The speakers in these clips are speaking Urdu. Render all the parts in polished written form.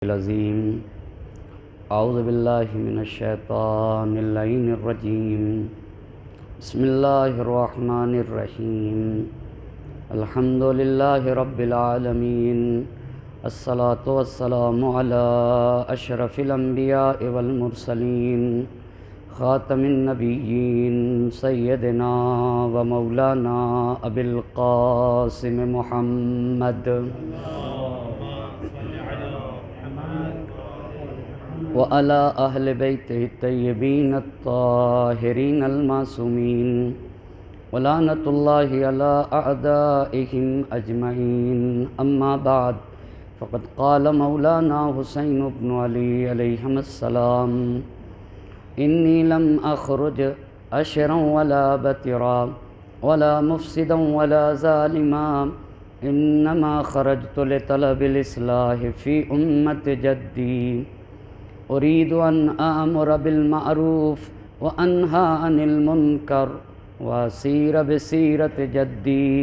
العظیم اعوذ باللہ من الشیطان اللعین الرجیم بسم اللہ الرحمن الرحیم الحمد للہ رب العالمین الصلاة والسلام علی اشرف الانبیاء والمرسلین خاتم النبیین سیدنا و مولانا ابی القاسم محمد وعلى أهل بيته الطيبين الطاهرين المعصومين ولعنة الله على أعدائهم أجمعين أما بعد فقد قال مولانا حسين بن علي عليهما السلام إني لم أخرج أشرا ولا بترا ولا مفسدا ولا ظالما إنما خرجت لطلب الإصلاح في أمة جدي أريد أن أأمر بالمعروف وأنهى عن المنكر وأسير بسيرة جدي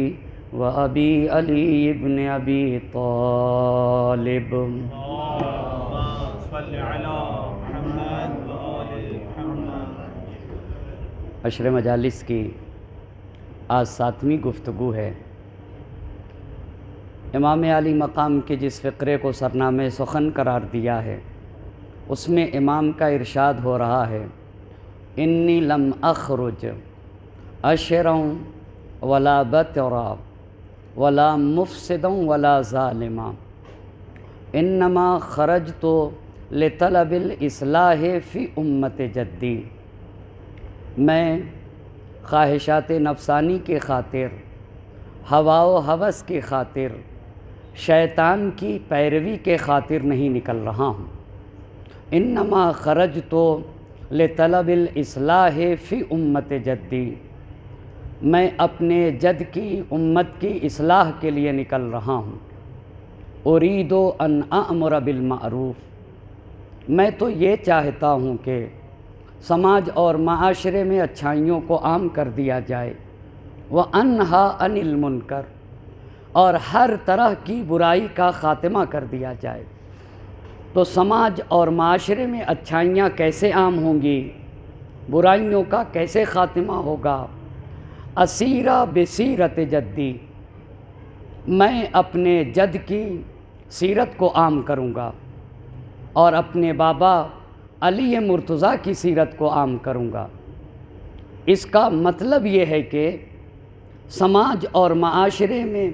وأبي علي بن أبي طالب صل على محمد وآل محمد۔ عشر مجالس کی آج 7ویں گفتگو ہے۔ امام عالی مقام کے جس فقرے کو سرنامہ سخن قرار دیا ہے اس میں امام کا ارشاد ہو رہا ہے انی لم اخرج اشرا ولا بترا ولا مفسدا ولا ظالما انما خرجت لطلب الاصلاح فی امت جدی۔ میں خواہشات نفسانی کی خاطر، ہوا و ہوس کی خاطر، شیطان کی پیروی کے خاطر نہیں نکل رہا ہوں۔ انما خرجت لطلب الاصلاح فی امت جدی، میں اپنے جد کی امت کی اصلاح کے لیے نکل رہا ہوں۔ ارید ان اامر بالمعروف، میں تو یہ چاہتا ہوں کہ سماج اور معاشرے میں اچھائیوں کو عام کر دیا جائے، وانہی عن المنکر، اور ہر طرح کی برائی کا خاتمہ کر دیا جائے۔ تو سماج اور معاشرے میں اچھائیاں کیسے عام ہوں گی، برائیوں کا کیسے خاتمہ ہوگا؟ اسیرہ بسیرت جدی، میں اپنے جد کی سیرت کو عام کروں گا اور اپنے بابا علی مرتضیٰ کی سیرت کو عام کروں گا۔ اس کا مطلب یہ ہے کہ سماج اور معاشرے میں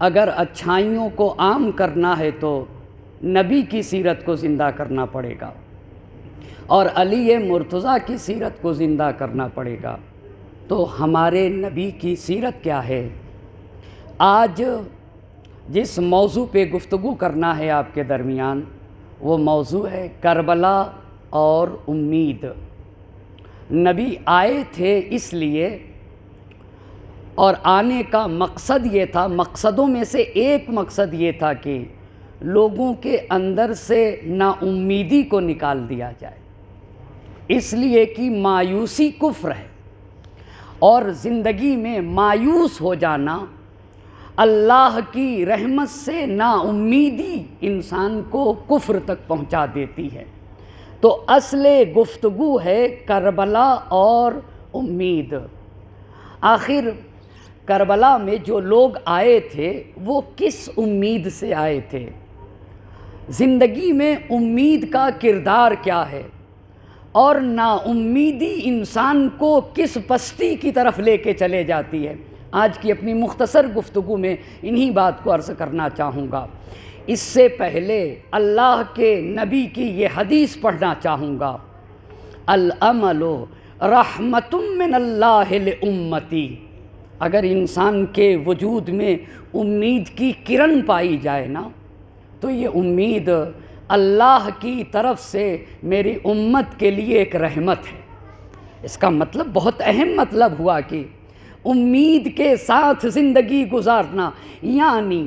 اگر اچھائیوں کو عام کرنا ہے تو نبی کی سیرت کو زندہ کرنا پڑے گا اور علی مرتضیٰ کی سیرت کو زندہ کرنا پڑے گا۔ تو ہمارے نبی کی سیرت کیا ہے؟ آج جس موضوع پہ گفتگو کرنا ہے آپ کے درمیان وہ موضوع ہے کربلا اور امید۔ نبی آئے تھے اس لیے، اور آنے کا مقصد یہ تھا، مقصدوں میں سے ایک مقصد یہ تھا کہ لوگوں کے اندر سے نا امیدی کو نکال دیا جائے، اس لیے کہ مایوسی کفر ہے، اور زندگی میں مایوس ہو جانا، اللہ کی رحمت سے نا امیدی انسان کو کفر تک پہنچا دیتی ہے۔ تو اصل گفتگو ہے کربلا اور امید۔ آخر کربلا میں جو لوگ آئے تھے وہ کس امید سے آئے تھے؟ زندگی میں امید کا کردار کیا ہے، اور نا امیدی انسان کو کس پستی کی طرف لے کے چلے جاتی ہے؟ آج کی اپنی مختصر گفتگو میں انہی بات کو عرض کرنا چاہوں گا۔ اس سے پہلے اللہ کے نبی کی یہ حدیث پڑھنا چاہوں گا، الامل رحمت من اللہ لامتی۔ اگر انسان کے وجود میں امید کی کرن پائی جائے نا تو یہ امید اللہ کی طرف سے میری امت کے لیے ایک رحمت ہے۔ اس کا مطلب بہت اہم مطلب ہوا کہ امید کے ساتھ زندگی گزارنا، یعنی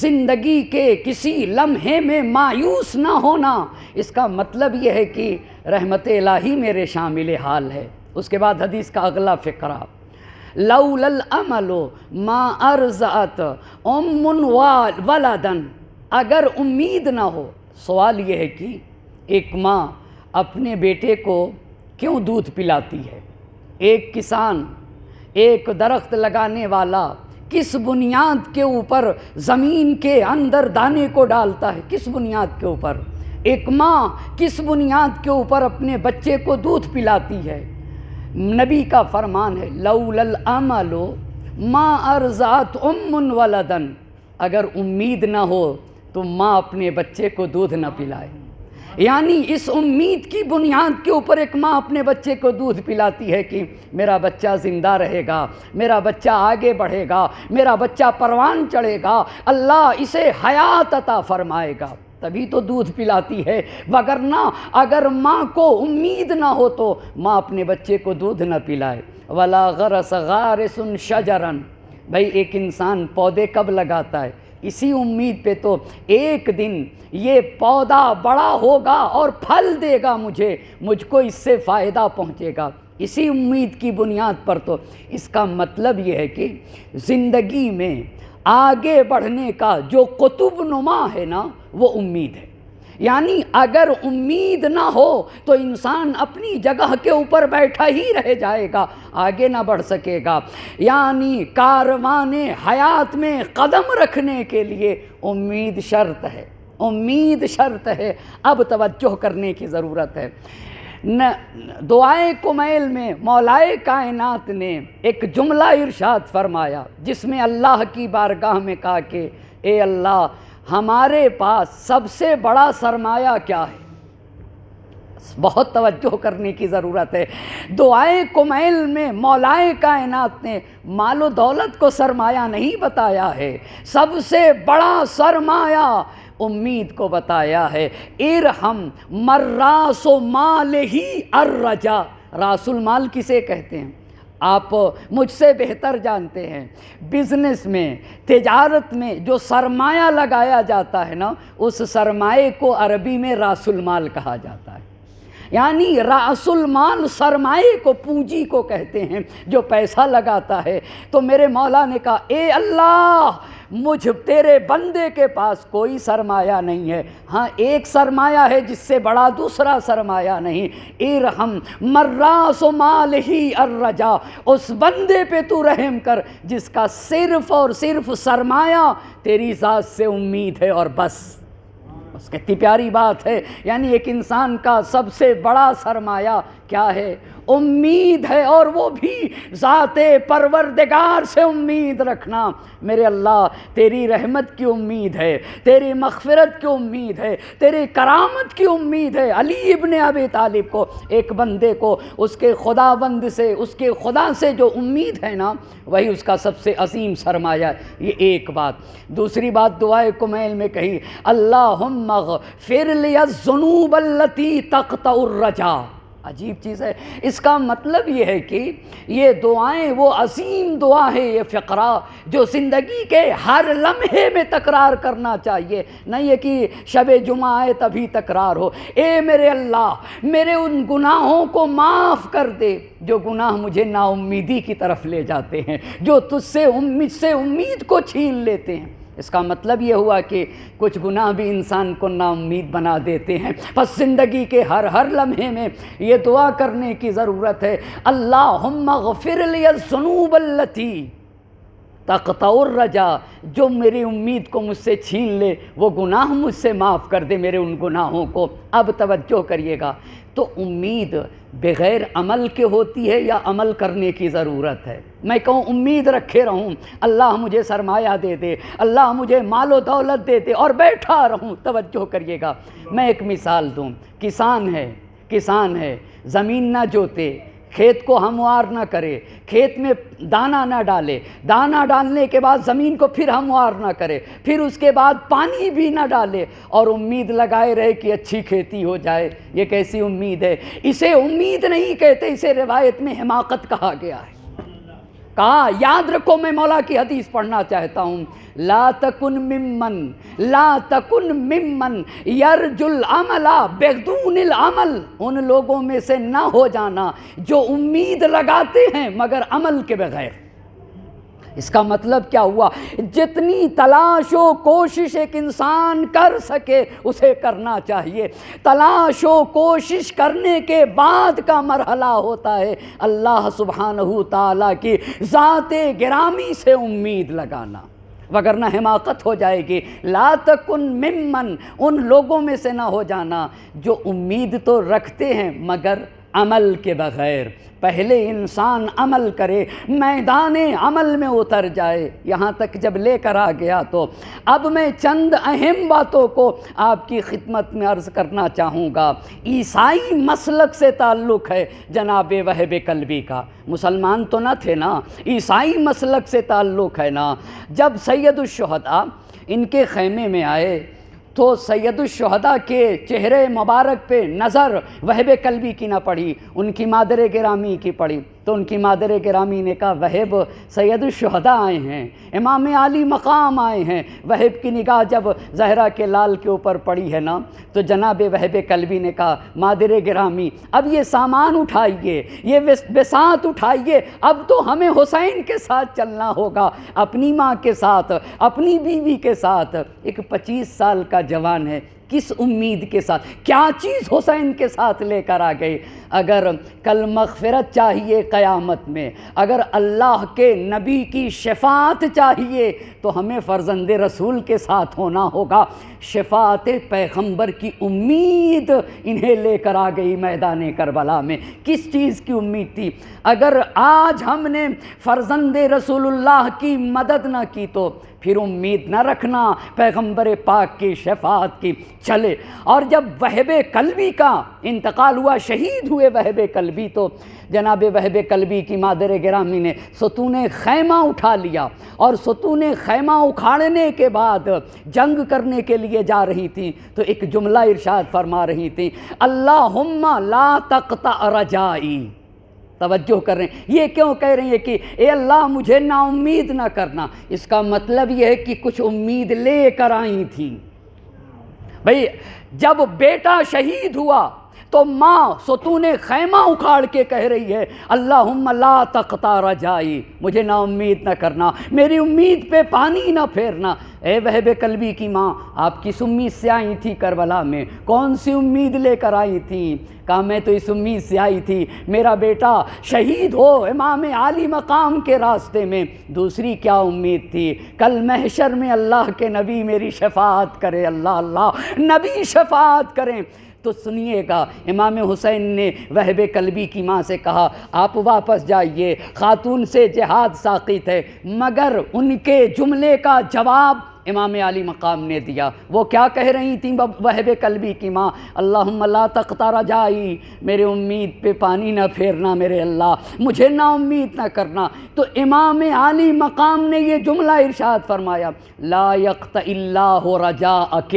زندگی کے کسی لمحے میں مایوس نہ ہونا، اس کا مطلب یہ ہے کہ رحمت الہی میرے شامل حال ہے۔ اس کے بعد حدیث کا اگلا فقرہ، لولا الامل ما ارضعت ام ولدا، اگر امید نہ ہو، سوال یہ ہے کہ ایک ماں اپنے بیٹے کو کیوں دودھ پلاتی ہے؟ ایک کسان، ایک درخت لگانے والا کس بنیاد کے اوپر زمین کے اندر دانے کو ڈالتا ہے؟ کس بنیاد کے اوپر؟ ایک ماں کس بنیاد کے اوپر اپنے بچے کو دودھ پلاتی ہے؟ نبی کا فرمان ہے لولا العمل ما ارضعت ام ولدا، اگر امید نہ ہو تو ماں اپنے بچے کو دودھ نہ پلائے۔ یعنی اس امید کی بنیاد کے اوپر ایک ماں اپنے بچے کو دودھ پلاتی ہے کہ میرا بچہ زندہ رہے گا، میرا بچہ آگے بڑھے گا، میرا بچہ پروان چڑھے گا، اللہ اسے حیات عطا فرمائے گا، تبھی تو دودھ پلاتی ہے۔ وگرنہ اگر ماں کو امید نہ ہو تو ماں اپنے بچے کو دودھ نہ پلائے۔ ولا غرس غارس شجرا، بھائی ایک انسان پودے کب لگاتا ہے؟ اسی امید پہ تو ایک دن یہ پودا بڑا ہوگا اور پھل دے گا، مجھ کو اس سے فائدہ پہنچے گا، اسی امید کی بنیاد پر۔ تو اس کا مطلب یہ ہے کہ زندگی میں آگے بڑھنے کا جو قطب نما ہے نا، وہ امید ہے۔ یعنی اگر امید نہ ہو تو انسان اپنی جگہ کے اوپر بیٹھا ہی رہ جائے گا، آگے نہ بڑھ سکے گا۔ یعنی کاروان حیات میں قدم رکھنے کے لیے امید شرط ہے، امید شرط ہے۔ اب توجہ کرنے کی ضرورت ہے۔ دعائے کمیل میں مولائے کائنات نے ایک جملہ ارشاد فرمایا جس میں اللہ کی بارگاہ میں کہا کہ اے اللہ، ہمارے پاس سب سے بڑا سرمایہ کیا ہے؟ بہت توجہ کرنے کی ضرورت ہے۔ دعائے کمیل میں مولائے کائنات نے مال و دولت کو سرمایہ نہیں بتایا ہے، سب سے بڑا سرمایہ امید کو بتایا ہے۔ ارحم مراس مال ہی الرجا، راس المال کسے کہتے ہیں؟ آپ مجھ سے بہتر جانتے ہیں۔ بزنس میں، تجارت میں جو سرمایہ لگایا جاتا ہے نا، اس سرمایے کو عربی میں راس المال کہا جاتا ہے۔ یعنی راس المال سرمایے کو، پونجی کو کہتے ہیں، جو پیسہ لگاتا ہے۔ تو میرے مولا نے کہا اے اللہ، مجھ تیرے بندے کے پاس کوئی سرمایہ نہیں ہے، ہاں ایک سرمایہ ہے جس سے بڑا دوسرا سرمایہ نہیں۔ ارحم مراس مال ہی الرجا، اس بندے پہ تو رحم کر جس کا صرف اور صرف سرمایہ تیری ذات سے امید ہے اور بس۔ اس کتنی پیاری بات ہے۔ یعنی ایک انسان کا سب سے بڑا سرمایہ کیا ہے؟ امید ہے، اور وہ بھی ذات پروردگار سے امید رکھنا۔ میرے اللہ، تیری رحمت کی امید ہے، تیری مغفرت کی امید ہے، تیری کرامت کی امید ہے۔ علی ابن ابی طالب کو، ایک بندے کو اس کے خداوند سے، اس کے خدا سے جو امید ہے نا، وہی اس کا سب سے عظیم سرمایہ ہے۔ یہ ایک بات۔ دوسری بات دعائے کمیل میں کہی اللہم اغفر لی الذنوب التی تقطع الرجا۔ عجیب چیز ہے۔ اس کا مطلب یہ ہے کہ یہ دعائیں وہ عظیم دعا ہے، یہ فقرہ جو زندگی کے ہر لمحے میں تکرار کرنا چاہیے، نہ یہ کہ شب جمعہ آئے تبھی تکرار ہو۔ اے میرے اللہ، میرے ان گناہوں کو معاف کر دے جو گناہ مجھے نا امیدی کی طرف لے جاتے ہیں، جو تجھ سے امید کو چھین لیتے ہیں۔ اس کا مطلب یہ ہوا کہ کچھ گناہ بھی انسان کو نا امید بنا دیتے ہیں۔ پس زندگی کے ہر لمحے میں یہ دعا کرنے کی ضرورت ہے اللہم اغفر لی الذنوب التی تقطع الرجا، جو میری امید کو مجھ سے چھین لے، وہ گناہ مجھ سے معاف کر دے، میرے ان گناہوں کو۔ اب توجہ کریے گا، تو امید بغیر عمل کے ہوتی ہے یا عمل کرنے کی ضرورت ہے؟ میں کہوں امید رکھے رہوں اللہ مجھے سرمایہ دے دے، اللہ مجھے مال و دولت دے دے، اور بیٹھا رہوں؟ توجہ کریے گا، میں ایک مثال دوں۔ کسان ہے، زمین نہ جوتے، کھیت کو ہموار نہ کرے، کھیت میں دانہ نہ ڈالے، دانہ ڈالنے کے بعد زمین کو پھر ہموار نہ کرے، پھر اس کے بعد پانی بھی نہ ڈالے، اور امید لگائے رہے کہ اچھی کھیتی ہو جائے۔ یہ کیسی امید ہے؟ اسے امید نہیں کہتے، اسے روایت میں حماقت کہا گیا ہے۔ کہا، یاد رکھو، میں مولا کی حدیث پڑھنا چاہتا ہوں، لا تکن ممن یرجو العمل بدون العمل، ان لوگوں میں سے نہ ہو جانا جو امید لگاتے ہیں مگر عمل کے بغیر۔ اس کا مطلب کیا ہوا؟ جتنی تلاش و کوشش ایک انسان کر سکے اسے کرنا چاہیے۔ تلاش و کوشش کرنے کے بعد کا مرحلہ ہوتا ہے اللہ سبحانہ تعالیٰ کی ذات گرامی سے امید لگانا، وگرنہ حماقت ہو جائے گی۔ لا تکن ممن، ان لوگوں میں سے نہ ہو جانا جو امید تو رکھتے ہیں مگر عمل کے بغیر۔ پہلے انسان عمل کرے، میدان عمل میں اتر جائے۔ یہاں تک جب لے کر آ گیا تو اب میں چند اہم باتوں کو آپ کی خدمت میں عرض کرنا چاہوں گا۔ عیسائی مسلک سے تعلق ہے جناب وہب کلبی کا، مسلمان تو نہ تھے نا، عیسائی مسلک سے تعلق ہے نا۔ جب سید الشہداء ان کے خیمے میں آئے تو سید الشہداء کے چہرے مبارک پہ نظر وہب کلبی کی نہ پڑی، ان کی مادر گرامی کی پڑی، تو ان کی مادر گرامی نے کہا وہب سید الشہداء آئے ہیں، امام عالی مقام آئے ہیں۔ وہب کی نگاہ جب زہرا کے لال کے اوپر پڑی ہے نا تو جناب وہب کلبی نے کہا مادر گرامی اب یہ سامان اٹھائیے، یہ بساط اٹھائیے، اب تو ہمیں حسین کے ساتھ چلنا ہوگا، اپنی ماں کے ساتھ، اپنی بیوی کے ساتھ۔ ایک 25 سال کا جوان ہے، کس امید کے ساتھ، کیا چیز حسین کے ساتھ لے کر آ گئی؟ اگر کل مغفرت چاہیے قیامت میں، اگر اللہ کے نبی کی شفاعت چاہیے تو ہمیں فرزند رسول کے ساتھ ہونا ہوگا۔ شفاعت پیغمبر کی امید انہیں لے کر آ گئی میدان کربلا میں۔ کس چیز کی امید تھی؟ اگر آج ہم نے فرزند رسول اللہ کی مدد نہ کی تو پھر امید نہ رکھنا پیغمبر پاک کی شفاعت کی۔ چلے، اور جب وہب کلبی کا انتقال ہوا، شہید ہوئے وہب کلبی، تو جناب وہب کلبی کی مادر گرامی نے ستون خیمہ اٹھا لیا، اور ستون خیمہ اکھاڑنے کے بعد جنگ کرنے کے لیے جا رہی تھیں تو ایک جملہ ارشاد فرما رہی تھیں، اللہم لا تقطع رجائی۔ توجہ کر رہے ہیں، یہ کیوں کہہ رہی ہیں کہ اے اللہ مجھے نا امید نہ کرنا؟ اس کا مطلب یہ ہے کہ کچھ امید لے کر آئی تھی۔ بھئی جب بیٹا شہید ہوا تو ماں ستون خیمہ اکھاڑ کے کہہ رہی ہے اللہم لا تقطع رجائی، مجھے نا امید نہ کرنا، میری امید پہ پانی نہ پھیرنا۔ اے وہب کلبی کی ماں، آپ کس امید سے آئی تھی کربلا میں؟ کون سی امید لے کر آئی تھی؟ کہا میں تو اس امید سے آئی تھی میرا بیٹا شہید ہو امام عالی مقام کے راستے میں۔ دوسری کیا امید تھی؟ کل محشر میں اللہ کے نبی میری شفاعت کرے، اللہ اللہ نبی شفاعت کریں۔ تو سنیے گا، امام حسین نے وہب کلبی کی ماں سے کہا آپ واپس جائیے، خاتون سے جہاد ساقط ہے، مگر ان کے جملے کا جواب امام عالی مقام نے دیا۔ وہ کیا کہہ رہی تھیں وہب کلبی کی ماں؟ اللہم لا تقطع رجائی، میرے امید پہ پانی نہ پھیرنا میرے اللہ، مجھے نا امید نہ کرنا۔ تو امام عالی مقام نے یہ جملہ ارشاد فرمایا، لا یقطع اللہ رجاءک،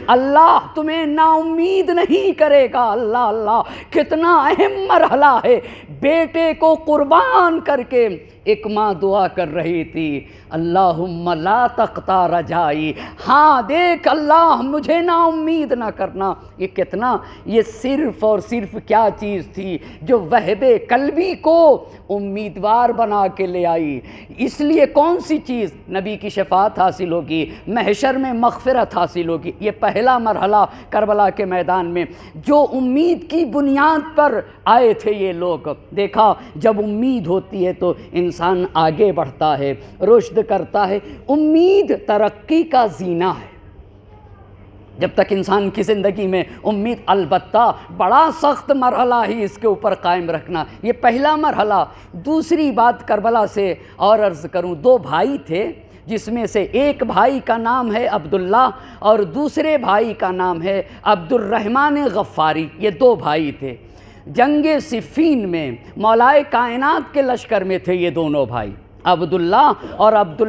اللہ تمہیں نا امید نہیں کرے گا۔ اللہ اللہ، کتنا اہم مرحلہ ہے۔ بیٹے کو قربان کر کے ایک ماں دعا کر رہی تھی اللہم لا تقطع رجائی، ہاں دیکھ اللہ مجھے نا امید نہ کرنا۔ یہ کتنا، یہ صرف اور صرف کیا چیز تھی جو وہب کلبی کو امیدوار بنا کے لے آئی؟ اس لیے کون سی چیز؟ نبی کی شفاعت حاصل ہوگی، محشر میں مغفرت حاصل ہوگی۔ یہ پہلا مرحلہ کربلا کے میدان میں جو امید کی بنیاد پر آئے تھے یہ لوگ۔ دیکھا جب امید ہوتی ہے تو انسان آگے بڑھتا ہے، رشد کرتا ہے۔ امید ترقی کا زینہ ہے۔ جب تک انسان کی زندگی میں امید، البتہ بڑا سخت مرحلہ ہی اس کے اوپر قائم رکھنا، یہ پہلا مرحلہ۔ دوسری بات کربلا سے اور عرض کروں، دو بھائی تھے جس میں سے ایک بھائی کا نام ہے عبداللہ اور دوسرے بھائی کا نام ہے عبد الرحمن غفاری۔ یہ دو بھائی تھے، جنگ صفین میں مولائے کائنات کے لشکر میں تھے یہ دونوں بھائی، عبداللہ اور عبد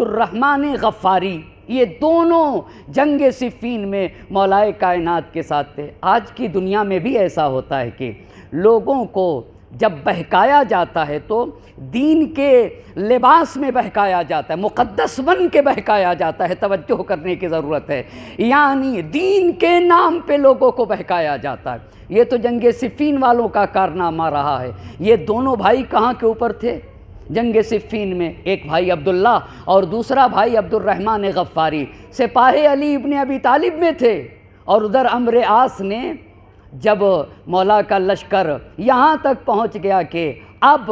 الرحمن غفاری۔ یہ دونوں جنگ صفین میں مولائے کائنات کے ساتھ تھے۔ آج کی دنیا میں بھی ایسا ہوتا ہے کہ لوگوں کو جب بہکایا جاتا ہے تو دین کے لباس میں بہکایا جاتا ہے، مقدس بن کے بہکایا جاتا ہے۔ توجہ کرنے کی ضرورت ہے، یعنی دین کے نام پہ لوگوں کو بہکایا جاتا ہے۔ یہ تو جنگ صفین والوں کا کارنامہ رہا ہے۔ یہ دونوں بھائی کہاں کے اوپر تھے؟ جنگ صفین میں ایک بھائی عبداللہ اور دوسرا بھائی عبد الرحمن غفاری سپاہ علی ابن ابی طالب میں تھے، اور ادھر عمرو عاص نے جب مولا کا لشکر یہاں تک پہنچ گیا کہ اب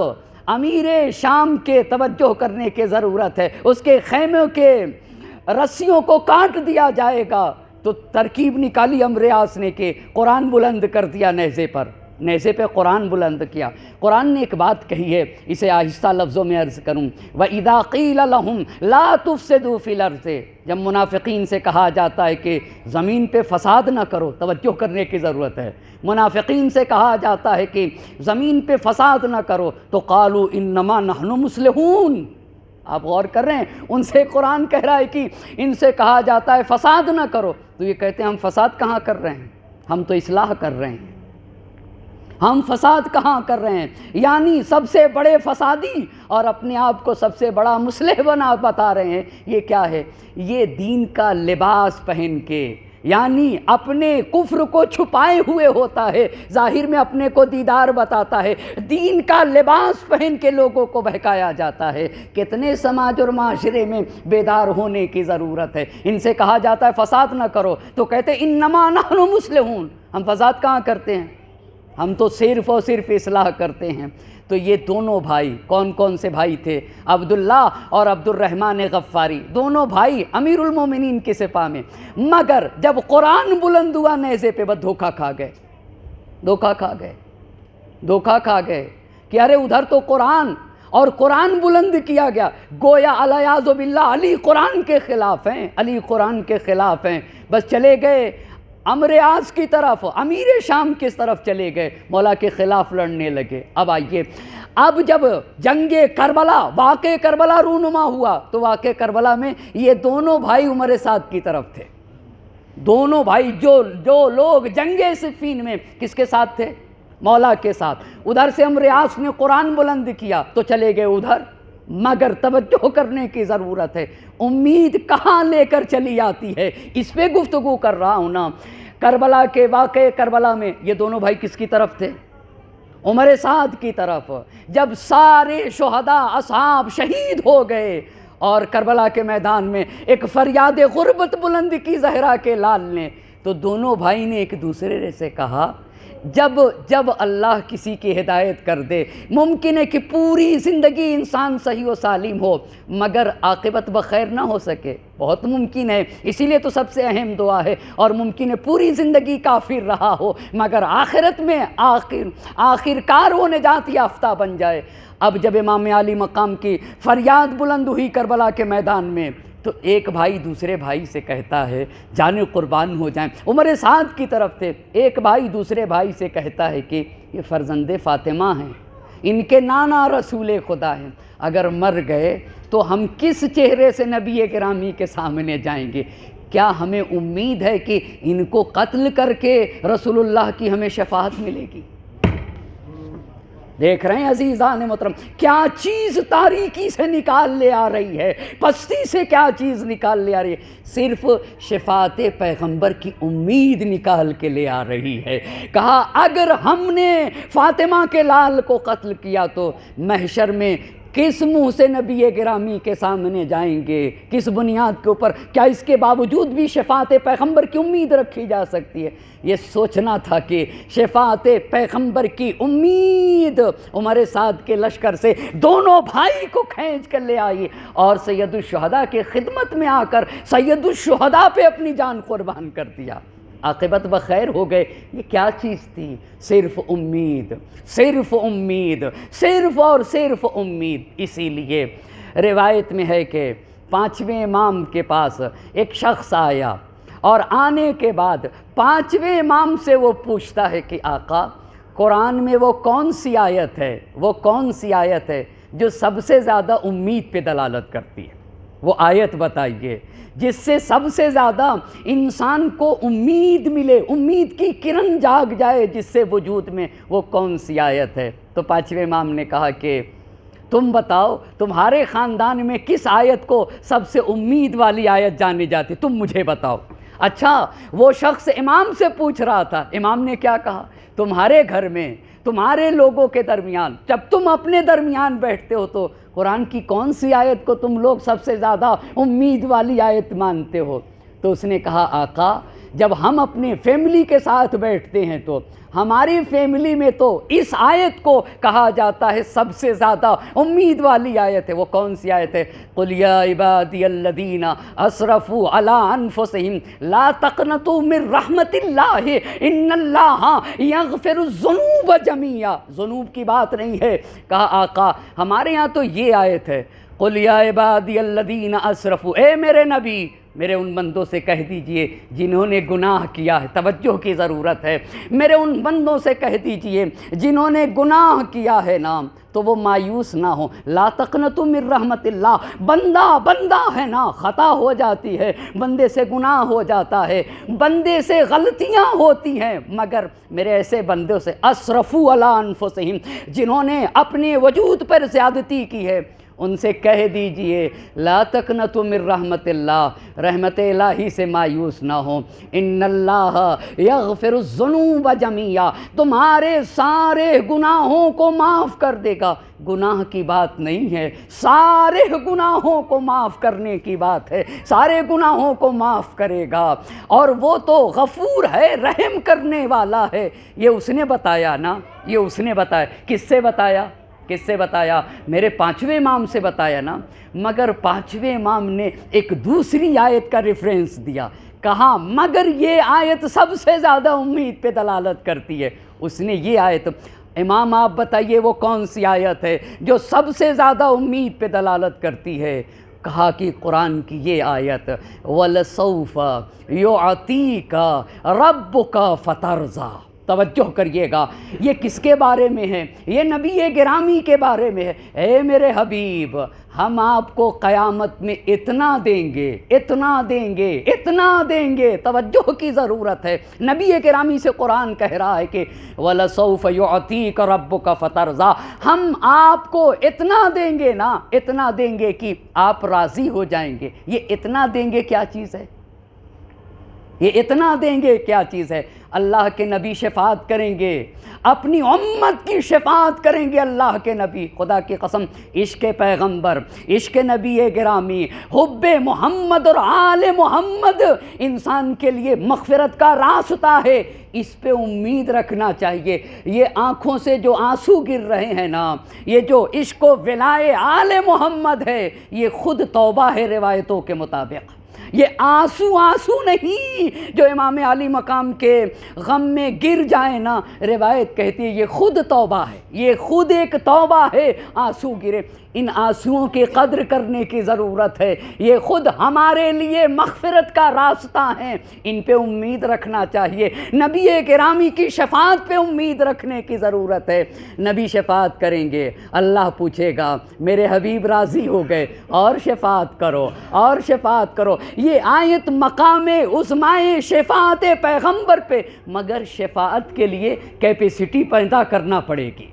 امیر شام کے توجہ کرنے کی ضرورت ہے، اس کے خیموں کے رسیوں کو کاٹ دیا جائے گا، تو ترکیب نکالی عمرو عاص نے کہ قرآن بلند کر دیا نیزے پہ قرآن بلند کیا۔ قرآن نے ایک بات کہی ہے، اسے آہستہ لفظوں میں عرض کروں، وَإِذَا قِيلَ لَهُمْ لَا تُفْسِدُوا فِي الْأَرْضِ، جب منافقین سے کہا جاتا ہے کہ زمین پہ فساد نہ کرو، توجہ کرنے کی ضرورت ہے، منافقین سے کہا جاتا ہے کہ زمین پہ فساد نہ کرو، تو قالوا انما نحن مصلحون، آپ غور کر رہے ہیں، ان سے قرآن کہہ رہا ہے کہ ان سے کہا جاتا ہے فساد نہ کرو، تو یہ کہتے ہیں ہم فساد کہاں کر رہے ہیں، ہم تو اصلاح کر رہے ہیں، ہم فساد کہاں کر رہے ہیں، یعنی سب سے بڑے فسادی اور اپنے آپ کو سب سے بڑا مصلح بتا رہے ہیں۔ یہ کیا ہے؟ یہ دین کا لباس پہن کے، یعنی اپنے کفر کو چھپائے ہوئے ہوتا ہے، ظاہر میں اپنے کو دیدار بتاتا ہے، دین کا لباس پہن کے لوگوں کو بہکایا جاتا ہے۔ کتنے سماج اور معاشرے میں بیدار ہونے کی ضرورت ہے۔ ان سے کہا جاتا ہے فساد نہ کرو، تو کہتے ہیں انما نحن مصلحون، ہم فساد کہاں کرتے ہیں، ہم تو صرف اور صرف اصلاح کرتے ہیں۔ تو یہ دونوں بھائی کون کون سے بھائی تھے؟ عبداللہ اور عبد الرحمن غفاری، دونوں بھائی امیر المومنین کے سپاہ میں، مگر جب قرآن بلند ہوا نیزے پہ، بس دھوکہ کھا گئے کہ ارے ادھر تو قرآن اور قرآن بلند کیا گیا، گویا الیاذ باللہ علی قرآن کے خلاف ہیں، بس چلے گئے عمرو عاص کی طرف، امیر شام کی طرف چلے گئے، مولا کے خلاف لڑنے لگے۔ اب آئیے، اب جب جنگ کربلا، واقع کربلا رونما ہوا، تو واقع کربلا میں یہ دونوں بھائی عمر سعد کی طرف تھے، دونوں بھائی جو لوگ جنگ صفین میں کس کے ساتھ تھے؟ مولا کے ساتھ۔ ادھر سے عمرو عاص نے قرآن بلند کیا تو چلے گئے ادھر، مگر توجہ کرنے کی ضرورت ہے، امید کہاں لے کر چلی آتی ہے، اس پہ گفتگو کر رہا ہوں نا۔ کربلا کے واقع کربلا میں یہ دونوں بھائی کس کی طرف تھے؟ عمر سعد کی طرف۔ جب سارے شہداء اصحاب شہید ہو گئے اور کربلا کے میدان میں ایک فریاد غربت بلند کی زہرا کے لال نے، تو دونوں بھائی نے ایک دوسرے سے کہا، جب اللہ کسی کی ہدایت کر دے، ممکن ہے کہ پوری زندگی انسان صحیح و سالم ہو مگر عاقبت بخیر نہ ہو سکے، بہت ممکن ہے، اسی لیے تو سب سے اہم دعا ہے، اور ممکن ہے پوری زندگی کافر رہا ہو مگر آخرت میں آخرکار وہ نجات یافتہ بن جائے۔ اب جب امام علی مقام کی فریاد بلند ہوئی کربلا کے میدان میں، تو ایک بھائی دوسرے بھائی سے کہتا ہے، جانیں قربان ہو جائیں، عمر سعد کی طرف تھے، ایک بھائی دوسرے بھائی سے کہتا ہے کہ یہ فرزند فاطمہ ہیں، ان کے نانا رسول خدا ہیں، اگر مر گئے تو ہم کس چہرے سے نبی گرامی کے سامنے جائیں گے؟ کیا ہمیں امید ہے کہ ان کو قتل کر کے رسول اللہ کی ہمیں شفاعت ملے گی؟ دیکھ رہے ہیں عزیزان محترم، کیا چیز تاریکی سے نکال لے آ رہی ہے، پستی سے کیا چیز نکال لے آ رہی ہے، صرف شفاعت پیغمبر کی امید نکال کے لے آ رہی ہے۔ کہا اگر ہم نے فاطمہ کے لال کو قتل کیا تو محشر میں کس منہ سے نبی گرامی کے سامنے جائیں گے، کس بنیاد کے اوپر؟ کیا اس کے باوجود بھی شفاعت پیغمبر کی امید رکھی جا سکتی ہے؟ یہ سوچنا تھا کہ شفاعت پیغمبر کی امید عمر سعد کے لشکر سے دونوں بھائی کو کھینچ کر لے آئی اور سید الشہداء کے خدمت میں آ کر سید الشہداء پہ اپنی جان قربان کر دیا، عاقبت بخیر ہو گئے۔ یہ کیا چیز تھی؟ صرف امید، صرف امید، صرف اور صرف امید۔ اسی لیے روایت میں ہے کہ 5ویں امام کے پاس ایک شخص آیا، اور آنے کے بعد 5ویں امام سے وہ پوچھتا ہے کہ آقا، قرآن میں وہ کون سی آیت ہے جو سب سے زیادہ امید پہ دلالت کرتی ہے؟ وہ آیت بتائیے جس سے سب سے زیادہ انسان کو امید ملے، امید کی کرن جاگ جائے جس سے وجود میں، وہ کون سی آیت ہے؟ تو 5ویں امام نے کہا کہ تم بتاؤ تمہارے خاندان میں کس آیت کو سب سے امید والی آیت جانی جاتی، تم مجھے بتاؤ۔ اچھا، وہ شخص امام سے پوچھ رہا تھا، امام نے کیا کہا؟ تمہارے گھر میں، تمہارے لوگوں کے درمیان، جب تم اپنے درمیان بیٹھتے ہو تو قرآن کی کون سی آیت کو تم لوگ سب سے زیادہ امید والی آیت مانتے ہو؟ تو اس نے کہا آقا جب ہم اپنے فیملی کے ساتھ بیٹھتے ہیں تو ہماری فیملی میں تو اس آیت کو کہا جاتا ہے سب سے زیادہ امید والی آیت ہے۔ وہ کون سی آیت ہے؟ قُلْ يَا عِبَادِيَ الَّذِينَ أَسْرَفُوا عَلَىٰ أَنفُسِهِمْ لَا تَقْنَطُوا مِن رَحْمَةِ اللَّهِ إِنَّ اللَّهَ يَغْفِرُ الذُّنُوبَ جَمِيعًا۔ ذنوب کی بات نہیں ہے، کہا آقا ہمارے یہاں تو یہ آیت ہے قُلْ يَا عِبَادِيَ الَّذِينَ أَسْرَفُوا، اے میرے نبی میرے ان بندوں سے کہہ دیجئے جنہوں نے گناہ کیا ہے، توجہ کی ضرورت ہے، میرے ان بندوں سے کہہ دیجئے جنہوں نے گناہ کیا ہے نا تو وہ مایوس نہ ہو۔ لا تقنطوا من رحمت اللہ، بندہ ہے نا خطا ہو جاتی ہے، بندے سے گناہ ہو جاتا ہے، بندے سے غلطیاں ہوتی ہیں، مگر میرے ایسے بندوں سے اسرفوا علی انفسہم جنہوں نے اپنے وجود پر زیادتی کی ہے ان سے کہہ دیجئے لا تقنطوا من رحمت اللہ، رحمت الہی سے مایوس نہ ہو، ان اللہ یغفر الذنوب جميعا، تمہارے سارے گناہوں کو معاف کر دے گا۔ گناہ کی بات نہیں ہے، سارے گناہوں کو معاف کرنے کی بات ہے، سارے گناہوں کو معاف کرے گا، اور وہ تو غفور ہے، رحم کرنے والا ہے۔ یہ اس نے بتایا نا، یہ اس نے بتایا۔ کس سے بتایا؟ کس سے بتایا؟ میرے پانچویں امام سے بتایا نا، مگر پانچویں امام نے ایک دوسری آیت کا ریفرنس دیا، کہا مگر یہ آیت سب سے زیادہ امید پہ دلالت کرتی ہے۔ اس نے یہ آیت، امام آپ بتائیے وہ کون سی آیت ہے جو سب سے زیادہ امید پہ دلالت کرتی ہے؟ کہا کہ قرآن کی یہ آیت وَلَسَوْفَ يُعْطِيكَ رَبُّكَ فَتَرْضَىٰ۔ توجہ کریے گا، یہ کس کے بارے میں ہے؟ یہ نبی گرامی کے بارے میں ہے۔ اے میرے حبیب ہم آپ کو قیامت میں اتنا دیں گے، اتنا دیں گے، اتنا دیں گے، توجہ کی ضرورت ہے۔ نبی گرامی سے قرآن کہہ رہا ہے کہ وَلَسَوْفَ يُعْطِيكَ رَبُّكَ فَتَرْضَىٰ، ہم آپ کو اتنا دیں گے نا، اتنا دیں گے کہ آپ راضی ہو جائیں گے۔ یہ اتنا دیں گے کیا چیز ہے؟ یہ اتنا دیں گے کیا چیز ہے؟ اللہ کے نبی شفاعت کریں گے، اپنی امت کی شفاعت کریں گے اللہ کے نبی۔ خدا کی قسم عشق پیغمبر، عشق نبی گرامی، حب محمد اور آل محمد انسان کے لیے مغفرت کا راستہ ہے، اس پہ امید رکھنا چاہیے۔ یہ آنکھوں سے جو آنسو گر رہے ہیں نا، یہ جو عشق و ولائے آل محمد ہے، یہ خود توبہ ہے روایتوں کے مطابق۔ یہ آنسو نہیں جو امام علی مقام کے غم میں گر جائے نا، روایت کہتی ہے یہ خود توبہ ہے، یہ خود ایک توبہ ہے، آنسو گرے۔ ان آنسوؤں کی قدر کرنے کی ضرورت ہے، یہ خود ہمارے لیے مغفرت کا راستہ ہیں، ان پہ امید رکھنا چاہیے۔ نبی گرامی کی شفاعت پہ امید رکھنے کی ضرورت ہے۔ نبی شفاعت کریں گے، اللہ پوچھے گا میرے حبیب راضی ہو گئے، اور شفاعت کرو، اور شفاعت کرو۔ یہ آیت مقام عظمائے شفاعت پیغمبر پہ، مگر شفاعت کے لیے کیپیسٹی پیدا کرنا پڑے گی،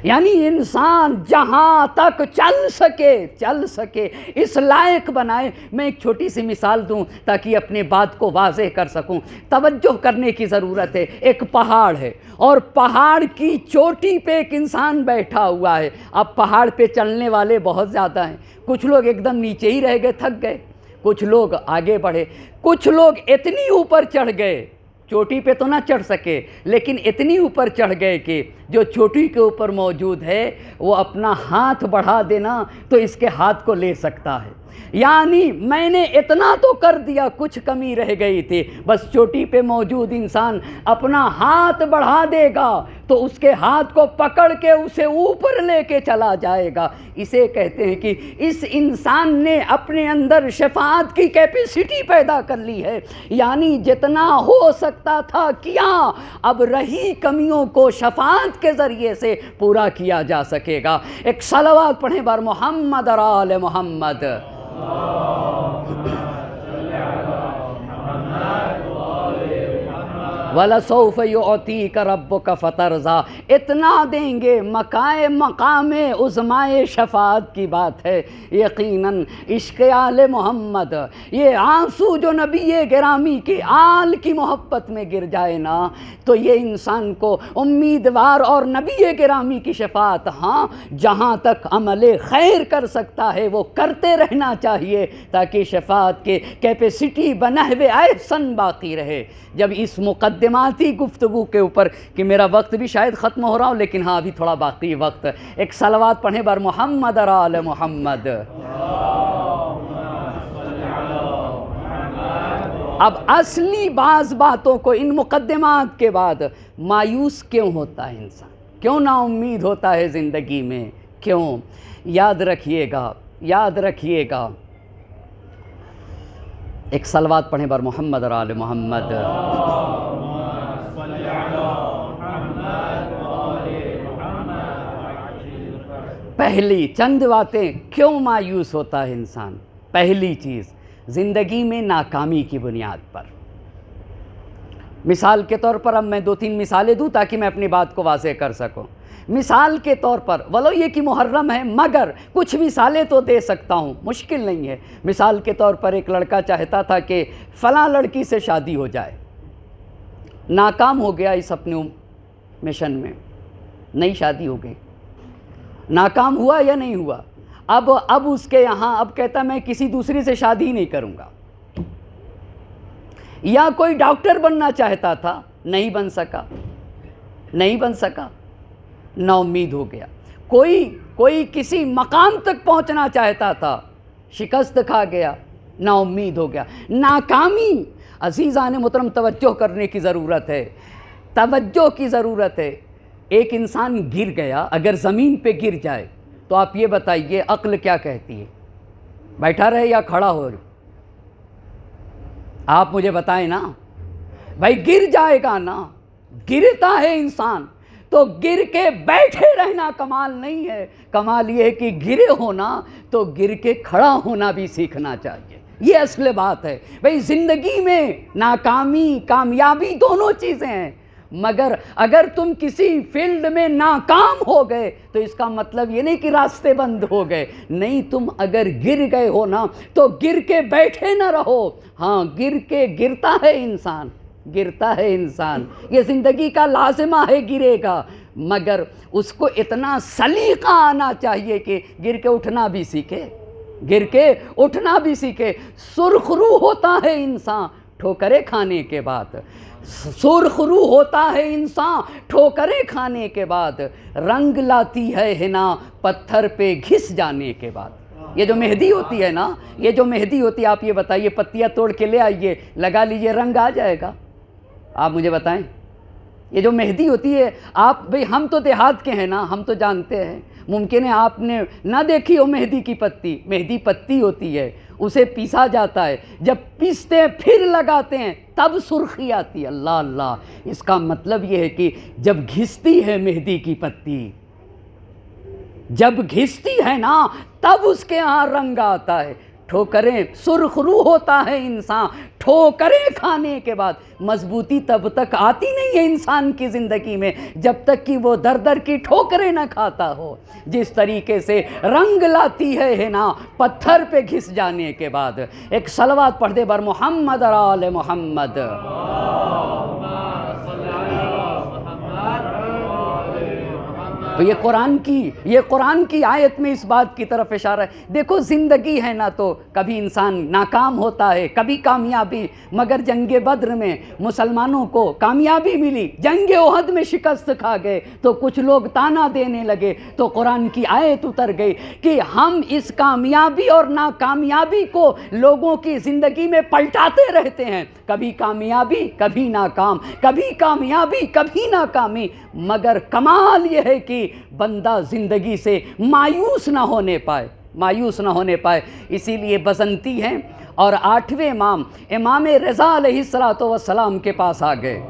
یعنی انسان جہاں تک چل سکے اس لائق بنائے۔ میں ایک چھوٹی سی مثال دوں تاکہ اپنے بات کو واضح کر سکوں۔ توجہ کرنے کی ضرورت ہے۔ ایک پہاڑ ہے اور پہاڑ کی چوٹی پہ ایک انسان بیٹھا ہوا ہے۔ اب پہاڑ پہ چلنے والے بہت زیادہ ہیں، کچھ لوگ ایک دم نیچے ہی رہ گئے، تھک گئے، کچھ لوگ آگے بڑھے، کچھ لوگ اتنی اوپر چڑھ گئے، چوٹی پہ تو نہ چڑھ سکے لیکن اتنی اوپر چڑھ گئے کہ جو چوٹی کے اوپر موجود ہے وہ اپنا ہاتھ بڑھا دینا تو اس کے ہاتھ کو لے سکتا ہے۔ یعنی میں نے اتنا تو کر دیا، کچھ کمی رہ گئی تھی، بس چوٹی پہ موجود انسان اپنا ہاتھ بڑھا دے گا تو اس کے ہاتھ کو پکڑ کے اسے اوپر لے کے چلا جائے گا۔ اسے کہتے ہیں کہ اس انسان نے اپنے اندر شفاعت کی کیپیسٹی پیدا کر لی ہے، یعنی جتنا ہو سکتا تھا کیا، اب رہی کمیوں کو شفاعت کے ذریعے سے پورا کیا جا سکے گا۔ ایک صلوات پڑھیں بار محمد اور آل محمد۔ وَلَسَوْفَ يُعْطِيكَ رَبُّكَ فَتَرْضَىٰ، اتنا دیں گے، مقام عظمائے شفاعت کی بات ہے۔ یقیناً عشق آل محمد، یہ آنسو جو نبی گرامی کے آل کی محبت میں گر جائے نا، تو یہ انسان کو امیدوار اور نبی گرامی کی شفاعت، ہاں جہاں تک عمل خیر کر سکتا ہے وہ کرتے رہنا چاہیے تاکہ شفاعت کے کیپیسٹی بنحو احسن باقی رہے۔ جب اس مقدماتی گفتگو کے اوپر، کہ میرا وقت بھی شاید ختم ہو رہا ہو لیکن ہاں ابھی تھوڑا باقی وقت، ایک صلوات پڑھیں بر محمد اور آل محمد۔ اب اصلی بعض باتوں کو ان مقدمات کے بعد، مایوس کیوں ہوتا ہے انسان، کیوں نا امید ہوتا ہے زندگی میں، کیوں؟ یاد رکھیے گا، یاد رکھیے گا، ایک صلوات پڑھیں بر محمد اور آل محمد۔ پہلی چند باتیں کیوں مایوس ہوتا ہے انسان۔ پہلی چیز، زندگی میں ناکامی کی بنیاد پر۔ مثال کے طور پر اب میں 2-3 مثالیں دوں تاکہ میں اپنی بات کو واضح کر سکوں۔ مثال کے طور پر، ولو یہ کہ محرم ہے مگر کچھ مثالیں تو دے سکتا ہوں، مشکل نہیں ہے۔ مثال کے طور پر ایک لڑکا چاہتا تھا کہ فلاں لڑکی سے شادی ہو جائے، ناکام ہو گیا اس اپنے مشن میں، نئی شادی ہو گئی، ناکام ہوا یا نہیں ہوا؟ اب اس کے یہاں اب کہتا میں کسی دوسری سے شادی نہیں کروں گا۔ یا کوئی ڈاکٹر بننا چاہتا تھا، نہیں بن سکا، نہیں بن سکا، نا امید ہو گیا۔ کوئی کسی مقام تک پہنچنا چاہتا تھا، شکست کھا گیا، نا امید ہو گیا۔ ناکامی، عزیزان محترم توجہ کرنے کی ضرورت ہے، توجہ کی ضرورت ہے۔ ایک انسان گر گیا، اگر زمین پہ گر جائے تو آپ یہ بتائیے عقل کیا کہتی ہے، بیٹھا رہے یا کھڑا ہو؟ آپ مجھے بتائیں نا بھائی، گر جائے گا نا، گرتا ہے انسان تو گر کے بیٹھے رہنا کمال نہیں ہے، کمال یہ ہے کہ گرے ہونا تو گر کے کھڑا ہونا بھی سیکھنا چاہیے۔ یہ اصل بات ہے بھائی، زندگی میں ناکامی کامیابی دونوں چیزیں ہیں، مگر اگر تم کسی فیلڈ میں ناکام ہو گئے تو اس کا مطلب یہ نہیں کہ راستے بند ہو گئے، نہیں، تم اگر گر گئے ہو نا تو گر کے بیٹھے نہ رہو، ہاں گرتا ہے انسان، گرتا ہے انسان، یہ زندگی کا لازمہ ہے، گرے گا، مگر اس کو اتنا سلیقہ آنا چاہیے کہ گر کے اٹھنا بھی سیکھے، گر کے اٹھنا بھی سیکھے۔ سرخ رو ہوتا ہے انسان ٹھوکریں کھانے کے بعد، سرخ رو ہوتا ہے انسان ٹھوکریں کھانے کے بعد، رنگ لاتی ہے حنا پتھر پہ گھس جانے کے بعد۔ یہ جو مہندی ہوتی ہے نا، یہ جو مہندی ہوتی ہے، آپ یہ بتائیے پتیاں توڑ کے لے آئیے، لگا لیجئے، رنگ آ جائے گا؟ آپ مجھے بتائیں، یہ جو مہندی ہوتی ہے، آپ بھئی ہم تو دیہات کے ہیں نا، ہم تو جانتے ہیں، ممکن ہے آپ نے نہ دیکھی ہو مہندی کی پتی، مہندی پتی ہوتی ہے، اسے پیسا جاتا ہے، جب پیستے ہیں پھر لگاتے ہیں تب سرخی آتی ہے۔ اللہ اللہ، اس کا مطلب یہ ہے کہ جب گھستی ہے مہندی کی پتی، جب گھستی ہے نا تب اس کے ہاں رنگ آتا ہے۔ ٹھوکریں، سرخ رو ہوتا ہے انسان ٹھوکریں کھانے کے بعد، مضبوطی تب تک آتی نہیں ہے انسان کی زندگی میں جب تک کہ وہ در در کی ٹھوکریں نہ کھاتا ہو۔ جس طریقے سے رنگ لاتی ہے نا پتھر پہ گھس جانے کے بعد۔ ایک صلوات پڑھ دے بر محمد اور آل محمد۔ تو یہ قرآن کی آیت میں اس بات کی طرف اشارہ ہے۔ دیکھو زندگی ہے نا تو کبھی انسان ناکام ہوتا ہے، کبھی کامیابی، مگر جنگ بدر میں مسلمانوں کو کامیابی ملی، جنگ احد میں شکست کھا گئے تو کچھ لوگ تانا دینے لگے، تو قرآن کی آیت اتر گئی کہ ہم اس کامیابی اور ناکامیابی کو لوگوں کی زندگی میں پلٹاتے رہتے ہیں، کبھی کامیابی کبھی ناکام، کبھی کامیابی کبھی ناکامی، مگر کمال یہ ہے کہ بندہ زندگی سے مایوس نہ ہونے پائے، مایوس نہ ہونے پائے۔ اسی لیے بزنتی ہیں اور 8ویں امام رضا علیہ السلام کے پاس آ گئے۔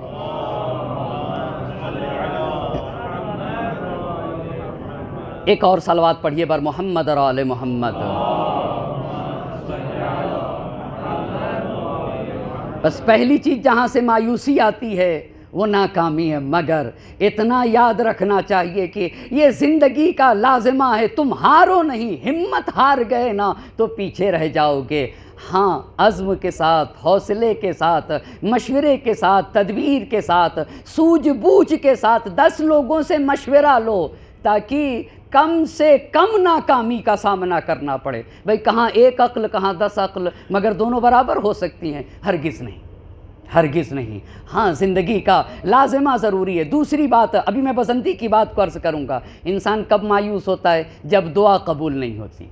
ایک اور صلوات پڑھیے بر محمد اور آل محمد۔ بس پہلی چیز جہاں سے مایوسی آتی ہے وہ ناکامی ہے۔ مگر اتنا یاد رکھنا چاہیے کہ یہ زندگی کا لازمہ ہے، تم ہارو نہیں، ہمت ہار گئے نا تو پیچھے رہ جاؤ گے۔ ہاں، عزم کے ساتھ، حوصلے کے ساتھ، مشورے کے ساتھ، تدبیر کے ساتھ، سوجھ بوجھ کے ساتھ 10 لوگوں سے مشورہ لو تاکہ کم سے کم ناکامی کا سامنا کرنا پڑے۔ بھئی کہاں 1 عقل کہاں 10 عقل، مگر دونوں برابر ہو سکتی ہیں؟ ہرگز نہیں، ہرگز نہیں۔ ہاں، زندگی کا لازمہ ضروری ہے۔ دوسری بات، ابھی میں بسنتی کی بات کو عرض کروں گا، انسان کب مایوس ہوتا ہے؟ جب دعا قبول نہیں ہوتی۔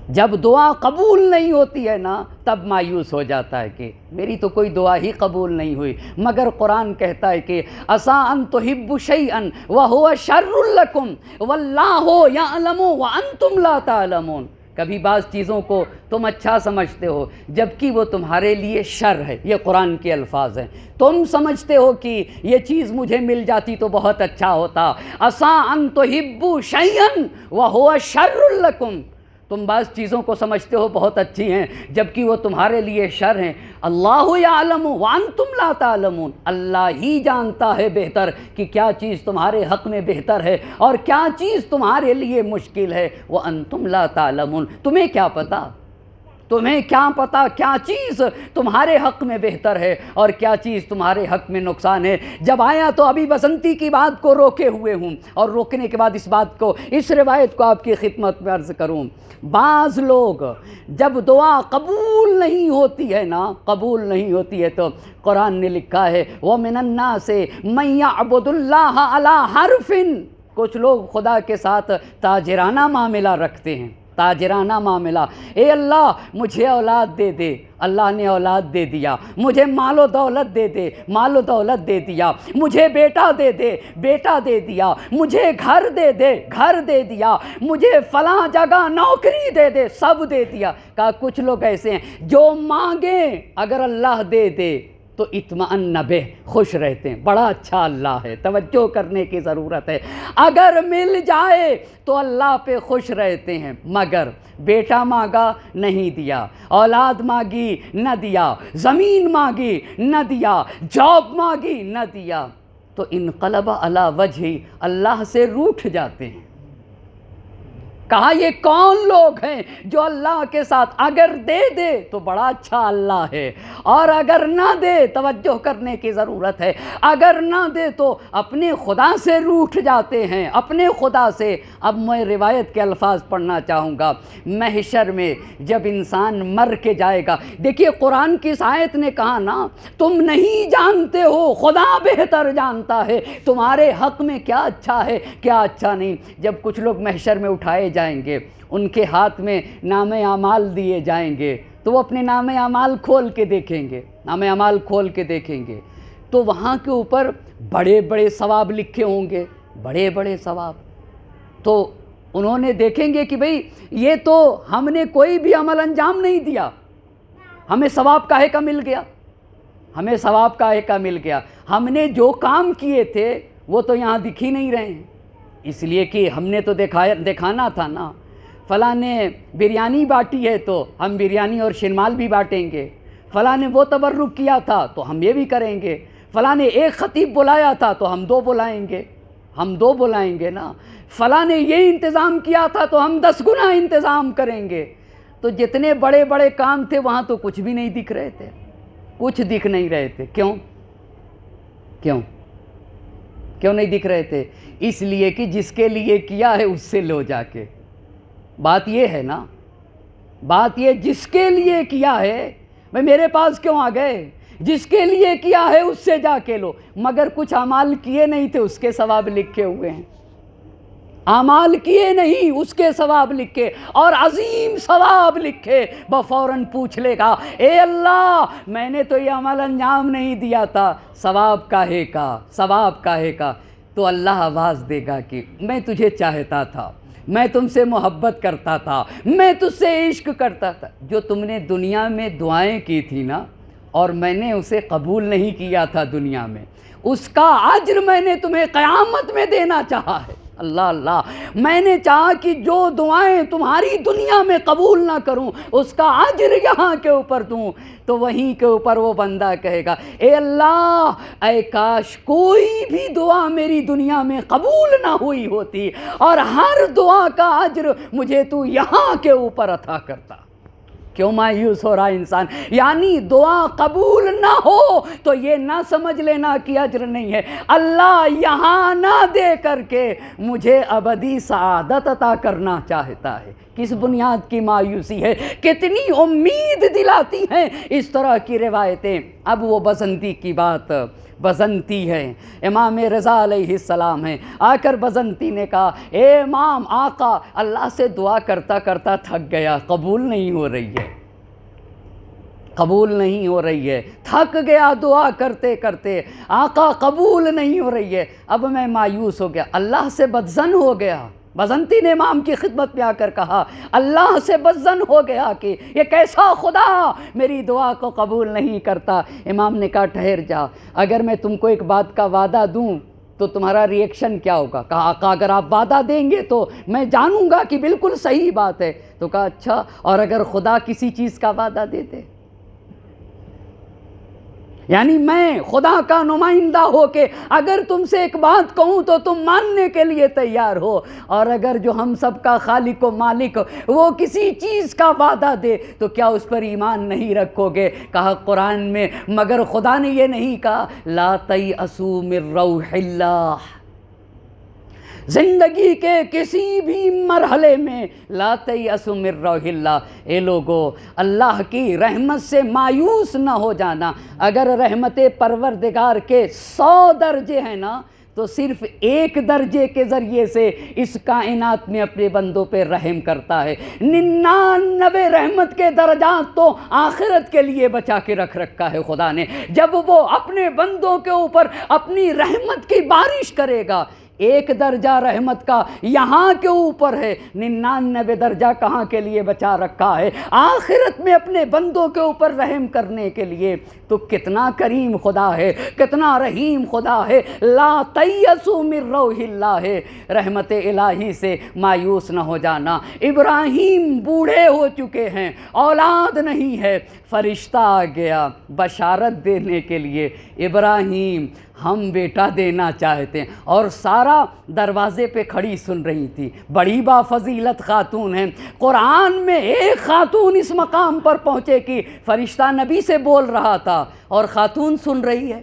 جب دعا قبول نہیں ہوتی ہے نا تب مایوس ہو جاتا ہے کہ میری تو کوئی دعا ہی قبول نہیں ہوئی۔ مگر قرآن کہتا ہے کہ عسیٰ ان تحبوا شیئا وہو شر لکم واللہ یعلم وانتم لا تعلمون۔ کبھی بعض چیزوں کو تم اچھا سمجھتے ہو جبکہ وہ تمہارے لیے شر ہے، یہ قرآن کے الفاظ ہیں۔ تم سمجھتے ہو کہ یہ چیز مجھے مل جاتی تو بہت اچھا ہوتا۔ عسیٰ ان تحبوا شیئا وہو شر لکم، تم بعض چیزوں کو سمجھتے ہو بہت اچھی ہیں جبکہ وہ تمہارے لیے شر ہیں۔ اللہ یعلم وانتم لا تعلمون، اللہ ہی جانتا ہے بہتر کہ کیا چیز تمہارے حق میں بہتر ہے اور کیا چیز تمہارے لیے مشکل ہے۔ وانتم لا تعلمون، تمہیں کیا پتہ؟ تمہیں کیا پتہ کیا چیز تمہارے حق میں بہتر ہے اور کیا چیز تمہارے حق میں نقصان ہے۔ جب آیا تو ابھی بسنتی کی بات کو روکے ہوئے ہوں اور روکنے کے بعد اس بات کو، اس روایت کو آپ کی خدمت میں عرض کروں۔ بعض لوگ جب دعا قبول نہیں ہوتی ہے نا، قبول نہیں ہوتی ہے تو قرآن نے لکھا ہے وَمِنَ النَّاسِ مَن يَعْبُدُ اللَّهَ عَلَى حَرْفٍ، کچھ لوگ خدا کے ساتھ تاجرانہ معاملہ رکھتے ہیں، تاجرانہ معاملہ۔ اے اللہ مجھے اولاد دے دے، اللہ نے اولاد دے دیا۔ مجھے مال و دولت دے دے، مال و دولت دے دیا۔ مجھے بیٹا دے دے، بیٹا دے دیا۔ مجھے گھر دے دے، گھر دے دیا۔ مجھے فلاں جگہ نوکری دے دے، سب دے دیا۔ کہا کچھ لوگ ایسے ہیں جو مانگیں اگر اللہ دے دے تو اطمئن بہ، خوش رہتے ہیں، بڑا اچھا اللہ ہے، توجہ کرنے کی ضرورت ہے۔ اگر مل جائے تو اللہ پہ خوش رہتے ہیں۔ مگر بیٹا مانگا نہیں دیا، اولاد مانگی نہ دیا، زمین مانگی نہ دیا، جاب مانگی نہ دیا، تو انقلب علی وجہی، اللہ سے روٹھ جاتے ہیں۔ کہا یہ کون لوگ ہیں جو اللہ کے ساتھ اگر دے دے تو بڑا اچھا اللہ ہے اور اگر نہ دے، توجہ کرنے کی ضرورت ہے، اگر نہ دے تو اپنے خدا سے روٹھ جاتے ہیں، اپنے خدا سے۔ اب میں روایت کے الفاظ پڑھنا چاہوں گا۔ محشر میں جب انسان مر کے جائے گا، دیکھیے قرآن کی اس آیت نے کہا نا تم نہیں جانتے ہو، خدا بہتر جانتا ہے تمہارے حق میں کیا اچھا ہے کیا اچھا نہیں۔ جب کچھ لوگ محشر میں اٹھائے جائیں گے، ان کے ہاتھ میں نام اعمال دیے جائیں گے تو وہ اپنے نام اعمال کھول کے دیکھیں گے، نام اعمال کھول کے دیکھیں گے تو وہاں کے اوپر بڑے بڑے ثواب لکھے ہوں گے، بڑے بڑے ثواب۔ تو انہوں نے دیکھیں گے کہ بھئی یہ تو ہم نے کوئی بھی عمل انجام نہیں دیا، ہمیں ثواب کاہے کا مل گیا، ہمیں ثواب کاہے کا مل گیا، ہم نے جو کام کیے تھے وہ تو یہاں دکھ ہی نہیں رہے ہیں، اس لیے کہ ہم نے تو دکھانا تھا نا، فلاں نے بریانی بانٹی ہے تو ہم بریانی اور شرمال بھی بانٹیں گے، فلاں نے وہ تبرک کیا تھا تو ہم یہ بھی کریں گے، فلاں نے 1 خطیب بلایا تھا تو ہم 2 بلائیں گے، ہم 2 بلائیں گے نا، فلاں نے یہ انتظام کیا تھا تو ہم 10 گنا انتظام کریں گے۔ تو جتنے بڑے بڑے کام تھے وہاں تو کچھ بھی نہیں دکھ رہے تھے، کچھ دکھ نہیں رہے تھے۔ کیوں نہیں دکھ رہے تھے؟ اس لیے کہ جس کے لیے کیا ہے اس سے لو جا کے، بات یہ ہے نا، بات یہ جس کے لیے کیا ہے، میں میرے پاس کیوں آ گئے، جس کے لیے کیا ہے اس سے جا کے لو۔ مگر کچھ اعمال کیے نہیں تھے اس کے ثواب لکھے ہوئے ہیں، اعمال کیے نہیں اس کے ثواب لکھے اور عظیم ثواب لکھے، بفوراً پوچھ لے گا اے اللہ میں نے تو یہ عمل انجام نہیں دیا تھا، ثواب کاہے کا، ثواب کاہے کا؟ تو اللہ آواز دے گا کہ میں تجھے چاہتا تھا، میں تم سے محبت کرتا تھا، میں تجھ سے عشق کرتا تھا، جو تم نے دنیا میں دعائیں کی تھی نا اور میں نے اسے قبول نہیں کیا تھا دنیا میں، اس کا اجر میں نے تمہیں قیامت میں دینا چاہا ہے۔ اللہ اللہ، میں نے چاہا کہ جو دعائیں تمہاری دنیا میں قبول نہ کروں اس کا اجر یہاں کے اوپر دوں، تو وہیں کے اوپر وہ بندہ کہے گا اے اللہ، اے کاش کوئی بھی دعا میری دنیا میں قبول نہ ہوئی ہوتی اور ہر دعا کا اجر مجھے تو یہاں کے اوپر عطا کرتا۔ کیوں مایوس ہو رہا انسان؟ یعنی دعا قبول نہ ہو تو یہ نہ سمجھ لینا کہ اجر نہیں ہے، اللہ یہاں نہ دے کر کے مجھے ابدی سعادت عطا کرنا چاہتا ہے۔ کس بنیاد کی مایوسی ہے؟ کتنی امید دلاتی ہیں اس طرح کی روایتیں۔ اب وہ بسنتی کی بات، بسنتی ہے، امام رضا علیہ السلام ہیں، آ کر بسنتی نے کہا اے امام آقا، اللہ سے دعا کرتا کرتا تھک گیا، قبول نہیں ہو رہی ہے، قبول نہیں ہو رہی ہے، تھک گیا دعا کرتے کرتے، آقا قبول نہیں ہو رہی ہے، اب میں مایوس ہو گیا، اللہ سے بدظن ہو گیا۔ بسنتی نے امام کی خدمت میں آ کر کہا اللہ سے بدظن ہو گیا کہ یہ کیسا خدا میری دعا کو قبول نہیں کرتا۔ امام نے کہا ٹھہر جا، اگر میں تم کو ایک بات کا وعدہ دوں تو تمہارا ری ایکشن کیا ہوگا؟ کہا آقا اگر آپ وعدہ دیں گے تو میں جانوں گا کہ بالکل صحیح بات ہے۔ تو کہا اچھا، اور اگر خدا کسی چیز کا وعدہ دے دے؟ یعنی میں خدا کا نمائندہ ہو کے اگر تم سے ایک بات کہوں تو تم ماننے کے لیے تیار ہو، اور اگر جو ہم سب کا خالق و مالک وہ کسی چیز کا وعدہ دے تو کیا اس پر ایمان نہیں رکھو گے؟ کہا قرآن میں مگر خدا نے یہ نہیں کہا لا تیأسوا من روح اللہ، زندگی کے کسی بھی مرحلے میں لا تیأسوا من روح اللہ، اے لوگو اللہ کی رحمت سے مایوس نہ ہو جانا۔ اگر رحمت پروردگار کے 100 درجے ہیں نا تو صرف ایک درجے کے ذریعے سے اس کائنات میں اپنے بندوں پہ رحم کرتا ہے، 99 رحمت کے درجات تو آخرت کے لیے بچا کے رکھ رکھا ہے خدا نے۔ جب وہ اپنے بندوں کے اوپر اپنی رحمت کی بارش کرے گا، ایک درجہ رحمت کا یہاں کے اوپر ہے، 99 درجہ کہاں کے لیے بچا رکھا ہے؟ آخرت میں اپنے بندوں کے اوپر رحم کرنے کے لیے۔ تو کتنا کریم خدا ہے، کتنا رحیم خدا ہے۔ لا تیأسوا من روح اللہ ہے، رحمت الہی سے مایوس نہ ہو جانا۔ ابراہیم بوڑھے ہو چکے ہیں، اولاد نہیں ہے، فرشتہ آ گیا بشارت دینے کے لیے، ابراہیم ہم بیٹا دینا چاہتے ہیں، اور سارا دروازے پہ کھڑی سن رہی تھی، بڑی بافضیلت خاتون ہیں۔ قرآن میں ایک خاتون اس مقام پر پہنچے کہ فرشتہ نبی سے بول رہا تھا اور خاتون سن رہی ہے،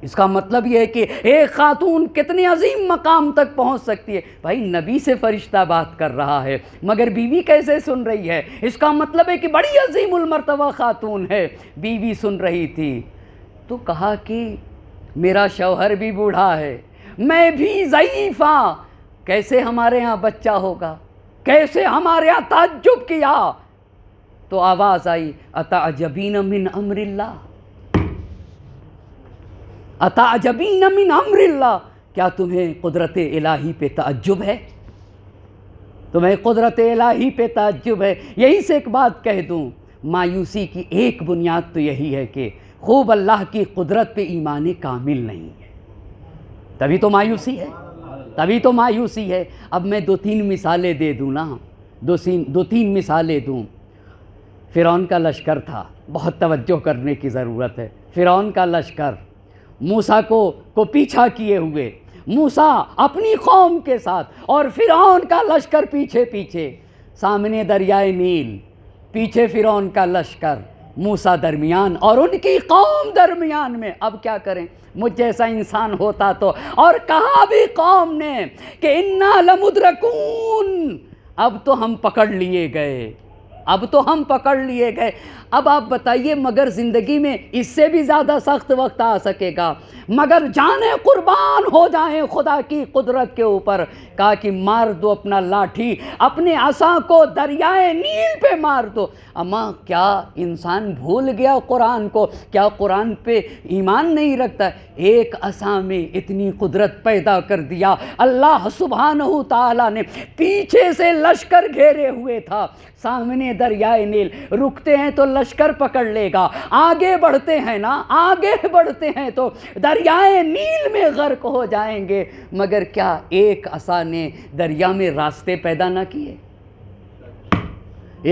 اس کا مطلب یہ ہے کہ ایک خاتون کتنے عظیم مقام تک پہنچ سکتی ہے۔ بھائی نبی سے فرشتہ بات کر رہا ہے مگر بیوی کیسے سن رہی ہے؟ اس کا مطلب ہے کہ بڑی عظیم المرتبہ خاتون ہے، بیوی سن رہی تھی۔ تو کہا کہ میرا شوہر بھی بوڑھا ہے، میں بھی ضعیف ہاں، کیسے ہمارے ہاں بچہ ہوگا؟ کیسے ہمارے ہاں؟ تعجب کیا تو آواز آئی اتعجبین من امر اللہ، اتعجبین من امر اللہ، کیا تمہیں قدرت الہی پہ تعجب ہے؟ تمہیں قدرت الہی پہ تعجب ہے؟ یہی سے ایک بات کہہ دوں، مایوسی کی ایک بنیاد تو یہی ہے کہ خوب اللہ کی قدرت پہ ایمان کامل نہیں ہے، تبھی تو مایوسی ہے، تبھی تو مایوسی ہے۔ اب میں 2-3 مثالیں دے دوں نا، 2-3 مثالیں دوں۔ فرعون کا لشکر تھا، بہت توجہ کرنے کی ضرورت ہے۔ فرعون کا لشکر موسیٰ کو پیچھا کیے ہوئے، موسیٰ اپنی قوم کے ساتھ اور فرعون کا لشکر پیچھے پیچھے، سامنے دریائے نیل، پیچھے فرعون کا لشکر، موسیٰ درمیان اور ان کی قوم درمیان میں۔ اب کیا کریں؟ مجھ جیسا انسان ہوتا تو، اور کہا بھی قوم نے کہ انا لمدرکون، اب تو ہم پکڑ لیے گئے، اب تو ہم پکڑ لیے گئے۔ اب آپ بتائیے مگر زندگی میں اس سے بھی زیادہ سخت وقت آ سکے گا؟ مگر جانیں قربان ہو جائیں خدا کی قدرت کے اوپر۔ کہا کہ مار دو اپنا لاٹھی، اپنے عصا کو دریائے نیل پہ مار دو۔ اما کیا انسان بھول گیا قرآن کو؟ کیا قرآن پہ ایمان نہیں رکھتا؟ ایک عصا میں اتنی قدرت پیدا کر دیا اللہ سبحانہ تعالیٰ نے۔ پیچھے سے لشکر گھیرے ہوئے تھا، سامنے دریائے نیل، رکتے ہیں تو لشکر پکڑ لے گا. آگے بڑھتے ہیں نا, آگے بڑھتے ہیں تو دریائے نیل میں غرق ہو جائیں گے, مگر کیا ایک عصا نے دریا میں راستے پیدا نہ کیے؟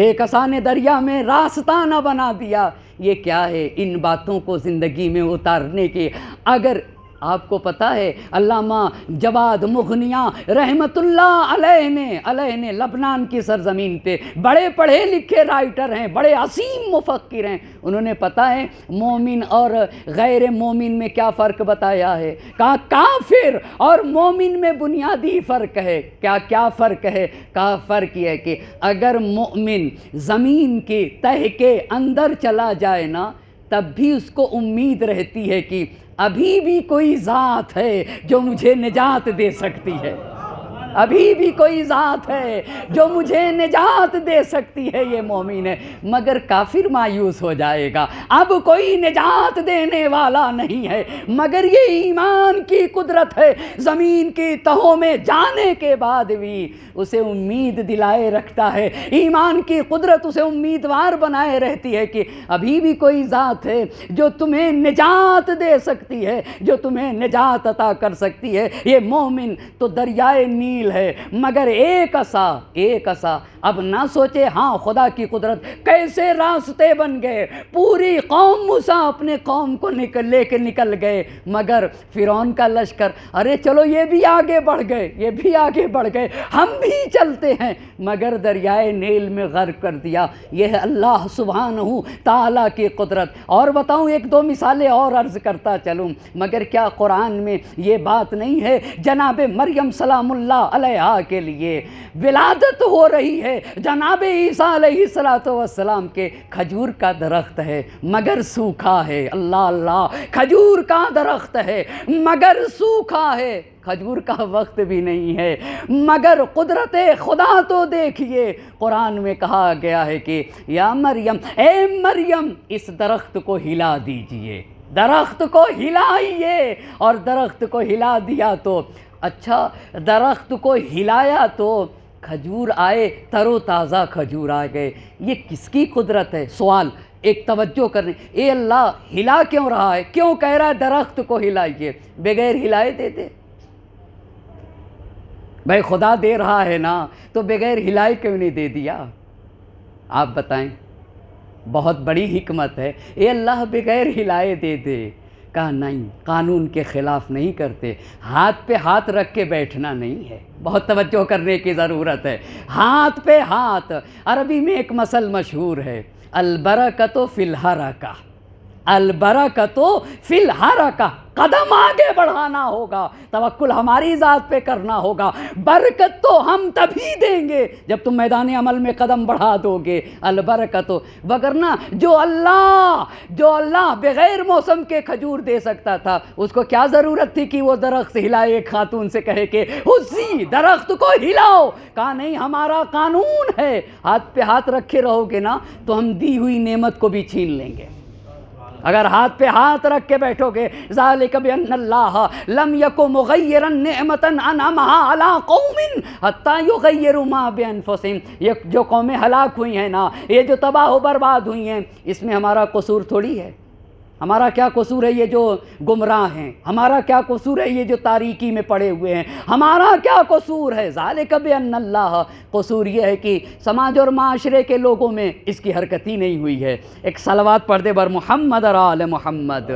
ایک عصا نے دریا میں راستہ نہ بنا دیا. یہ کیا ہے؟ ان باتوں کو زندگی میں اتارنے کے. اگر آپ کو پتہ ہے علامہ جواد مغنیاں رحمت اللہ علیہ نے لبنان کی سرزمین پہ بڑے پڑھے لکھے رائٹر ہیں, بڑے عظیم مفکر ہیں, انہوں نے پتہ ہے مومن اور غیر مومن میں کیا فرق بتایا ہے؟ کہا کافر اور مومن میں بنیادی فرق ہے. کیا فرق ہے؟ کہا فرق یہ ہے کہ اگر مومن زمین کی تہ کے اندر چلا جائے نا, تب بھی اس کو امید رہتی ہے کہ ابھی بھی کوئی ذات ہے جو مجھے نجات دے سکتی ہے, ابھی بھی کوئی ذات ہے جو مجھے نجات دے سکتی ہے. یہ مومن ہے. مگر کافر مایوس ہو جائے گا, اب کوئی نجات دینے والا نہیں ہے. مگر یہ ایمان کی قدرت ہے, زمین کی تہوں میں جانے کے بعد بھی اسے امید دلائے رکھتا ہے. ایمان کی قدرت اسے امیدوار بنائے رہتی ہے کہ ابھی بھی کوئی ذات ہے جو تمہیں نجات دے سکتی ہے, جو تمہیں نجات عطا کر سکتی ہے. یہ مومن تو دریائے نیل ہے, مگر ایک عصا. اب نہ سوچے ہاں خدا کی قدرت, کیسے راستے بن گئے. پوری قوم موسیٰ اپنے قوم کو لے کے نکل گئے, مگر فرعون کا لشکر, ارے چلو یہ بھی آگے بڑھ گئے, یہ بھی آگے بڑھ گئے, ہم بھی چلتے ہیں, مگر دریائے نیل میں غرق کر دیا. یہ ہے اللہ سبحانہ تعالیٰ کی قدرت. اور بتاؤں ایک دو مثالیں اور عرض کرتا چلوں, مگر کیا قرآن میں یہ بات نہیں ہے جناب مریم سلام اللہ علیہا کے لیے ولادت ہو رہی ہے, جناب عیسیٰ علیہ السلام کے, کھجور کا درخت ہے مگر سوکھا ہے. اللہ اللہ, کھجور کا درخت ہے مگر سوکھا ہے, کھجور کا وقت بھی نہیں ہے, مگر قدرت خدا تو دیکھیے. قرآن میں کہا گیا ہے کہ یا مریم, اے مریم, اس درخت کو ہلا دیجئے, درخت کو ہلائیے. اور درخت کو ہلا دیا تو اچھا, درخت کو ہلایا تو کھجور آئے, تر و تازہ کھجور آ گئے. یہ کس کی قدرت ہے؟ سوال ایک توجہ کرنے, اے اللہ ہلا کیوں رہا ہے؟ کیوں کہہ رہا ہے درخت کو ہلائیے؟ بغیر ہلائے دیتے بھائی, خدا دے رہا ہے نا تو بغیر ہلائے کیوں نہیں دے دیا؟ آپ بتائیں, بہت بڑی حکمت ہے. اے اللہ بغیر ہلائے دے دے. کہا نہیں, قانون کے خلاف نہیں کرتے, ہاتھ پہ ہاتھ رکھ کے بیٹھنا نہیں ہے. بہت توجہ کرنے کی ضرورت ہے. ہاتھ پہ ہاتھ, عربی میں ایک مثل مشہور ہے, البرکۃ فی الحرکہ, البرکۃ فی الحرکہ. قدم آگے بڑھانا ہوگا, توکل ہماری ذات پہ کرنا ہوگا. برکت تو ہم تبھی دیں گے جب تم میدان عمل میں قدم بڑھا دو گے. البرکت, وگرنہ جو اللہ بغیر موسم کے کھجور دے سکتا تھا, اس کو کیا ضرورت تھی کہ وہ درخت ہلائے, ایک خاتون سے کہے کہ اسی درخت کو ہلاؤ. کہا نہیں, ہمارا قانون ہے, ہاتھ پہ ہاتھ رکھے رہو گے نا تو ہم دی ہوئی نعمت کو بھی چھین لیں گے. اگر ہاتھ پہ ہاتھ رکھ کے بیٹھو گے, ذالک بان اللہ لم یک مغیرا نعمتا انعمها علی قوم حتی یغیروا ما بانفسہم. یہ جو قومیں ہلاک ہوئی ہیں نا, یہ جو تباہ و برباد ہوئی ہیں, اس میں ہمارا قصور تھوڑی ہے. ہمارا کیا قصور ہے یہ جو گمراہ ہیں؟ ہمارا کیا قصور ہے یہ جو تاریکی میں پڑے ہوئے ہیں؟ ہمارا کیا قصور ہے؟ ذالک بان اللہ, قصور یہ ہے کہ سماج اور معاشرے کے لوگوں میں اس کی حرکت ہی نہیں ہوئی ہے. ایک صلوات پڑھ دے بر محمد اور آل محمد.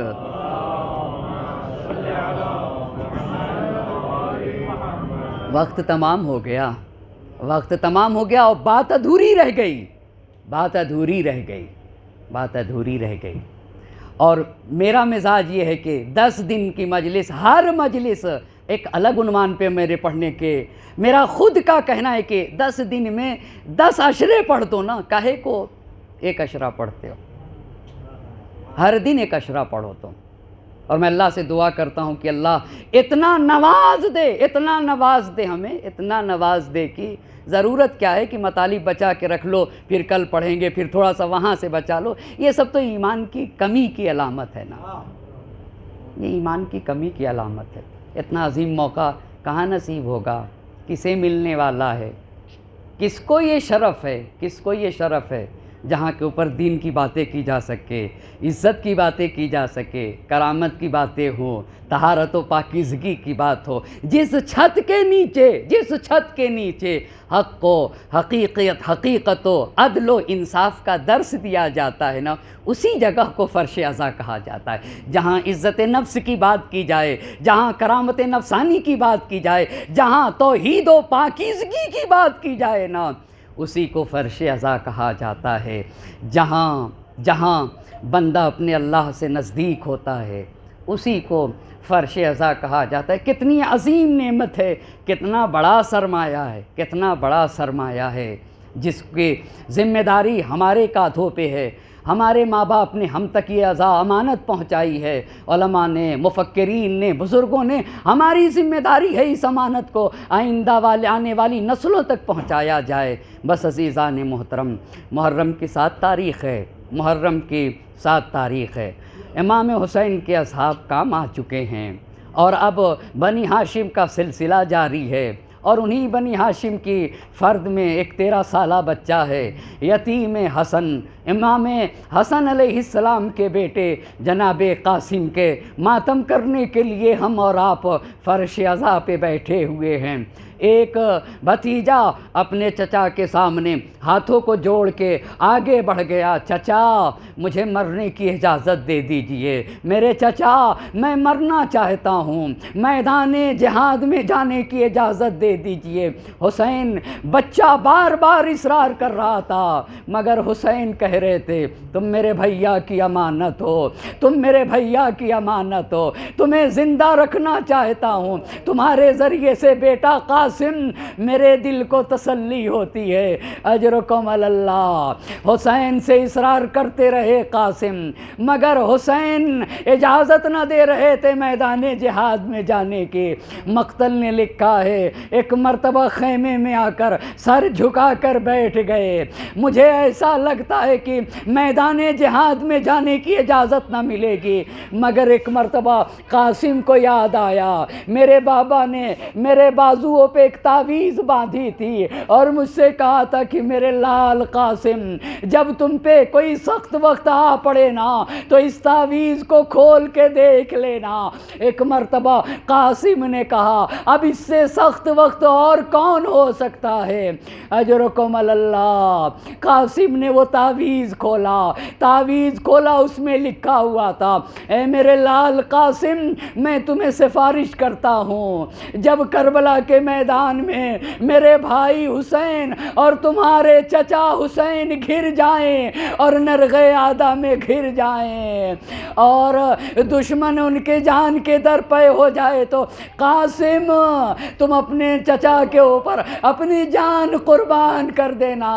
وقت تمام ہو گیا, وقت تمام ہو گیا, اور بات ادھوری رہ گئی, بات ادھوری رہ گئی, بات ادھوری رہ گئی. اور میرا مزاج یہ ہے کہ 10 دن کی مجلس, ہر مجلس ایک الگ عنوان پہ میرے پڑھنے کے, میرا خود کا کہنا ہے کہ 10 دن میں 10 اشرے پڑھ دو نا, کاہے کو ایک اشرہ پڑھتے ہو؟ ہر دن ایک اشرہ پڑھو تم. اور میں اللہ سے دعا کرتا ہوں کہ اللہ اتنا نواز دے, اتنا نواز دے, ہمیں اتنا نواز دے کہ ضرورت کیا ہے کہ مطالب بچا کے رکھ لو, پھر کل پڑھیں گے, پھر تھوڑا سا وہاں سے بچا لو. یہ سب تو ایمان کی کمی کی علامت ہے نا, یہ ایمان کی کمی کی علامت ہے. اتنا عظیم موقع کہاں نصیب ہوگا, کسے ملنے والا ہے, کس کو یہ شرف ہے, کس کو یہ شرف ہے؟ جہاں کے اوپر دین کی باتیں کی جا سکے، عزت کی باتیں کی جا سکے، کرامت کی باتیں ہوں، طہارت و پاکیزگی کی بات ہو، جس چھت کے نیچے حق و حقیقت و عدل و انصاف کا درس دیا جاتا ہے نا، اسی جگہ کو فرش عزا کہا جاتا ہے۔ جہاں عزت نفس کی بات کی جائے، جہاں کرامت نفسانی کی بات کی جائے، جہاں توحید و پاکیزگی کی بات کی جائے نا، اسی کو فرش عزا کہا جاتا ہے۔ جہاں بندہ اپنے اللہ سے نزدیک ہوتا ہے، اسی کو فرش عزا کہا جاتا ہے۔ کتنی عظیم نعمت ہے، کتنا بڑا سرمایہ ہے جس کی ذمہ داری ہمارے کاندھوں پہ ہے۔ ہمارے ماں باپ نے ہم تک یہ عزا امانت پہنچائی ہے، علماء نے، مفکرین نے، بزرگوں نے، ہماری ذمہ داری ہے اس امانت کو آئندہ آنے والی نسلوں تک پہنچایا جائے۔ بس عزیزان محترم، محرم کی 7 تاریخ ہے۔ امام حسین کے اصحاب کام آ چکے ہیں، اور اب بنی ہاشم کا سلسلہ جاری ہے، اور انہی بنی ہاشم کی فرد میں ایک 13 سالہ بچہ ہے، یتیم حسن، امام حسن علیہ السلام کے بیٹے جناب قاسم کے ماتم کرنے کے لیے ہم اور آپ فرش عزا پہ بیٹھے ہوئے ہیں۔ ایک بھتیجا اپنے چچا کے سامنے ہاتھوں کو جوڑ کے آگے بڑھ گیا، چچا مجھے مرنے کی اجازت دے دیجئے، میرے چچا میں مرنا چاہتا ہوں، میدان جہاد میں جانے کی اجازت دے دیجئے۔ حسین بچہ بار بار اصرار کر رہا تھا، مگر حسین کہہ رہے تھے تم میرے بھیا کی امانت ہو، تمہیں زندہ رکھنا چاہتا ہوں، تمہارے ذریعے سے بیٹا قاسم میرے دل کو تسلی ہوتی ہے، اجرکم اللہ۔ حسین سے اصرار کرتے رہے قاسم، مگر حسین اجازت نہ دے رہے تھے میدان جہاد میں جانے کی۔ مقتل نے لکھا ہے ایک مرتبہ خیمے میں آ کر سر جھکا کر بیٹھ گئے، مجھے ایسا لگتا ہے کہ میدان جہاد میں جانے کی اجازت نہ ملے گی، مگر ایک مرتبہ قاسم کو یاد آیا میرے بابا نے میرے بازوؤں پہ ایک تعویذ باندھی تھی اور مجھ سے کہا تھا کہ میرے لال قاسم جب تم پہ کوئی سخت وقت آ پڑے نا تو اس تعویذ کو کھول کے دیکھ لینا۔ ایک مرتبہ قاسم نے کہا اب اس سے سخت وقت اور کون ہو سکتا ہے، اجرکم اللہ۔ قاسم نے وہ تعویذ کھولا، اس میں لکھا ہوا تھا اے میرے لال قاسم میں تمہیں سفارش کرتا ہوں جب کربلا کے میدان میں میرے بھائی حسین اور تمہارے چچا حسین گھر جائیں اور نرغے آدھا میں گھر جائیں اور دشمن ان کے جان کے در پہ ہو جائے تو قاسم تم اپنے چچا کے اوپر اپنی جان قربان کر دینا،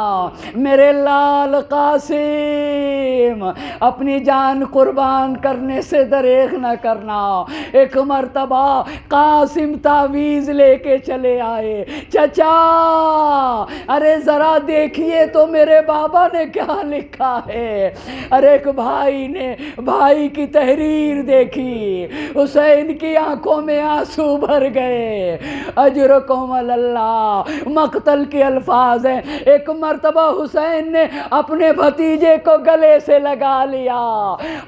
میرے لال قاسم اپنی جان قربان کرنے سے دریغ نہ کرنا۔ ایک مرتبہ قاسم تعویذ لے کے چلے آئے، چچا ارے ذرا دیکھیے تو میرے بابا نے کیا لکھا ہے۔ ارے ایک بھائی نے بھائی کی تحریر دیکھی، حسین کی آنکھوں میں آنسو بھر گئے، اجرکم اللہ۔ مقتل کے الفاظ ہیں، ایک مرتبہ حسین نے اپنے بھتیجے کو گلے سے لگا لیا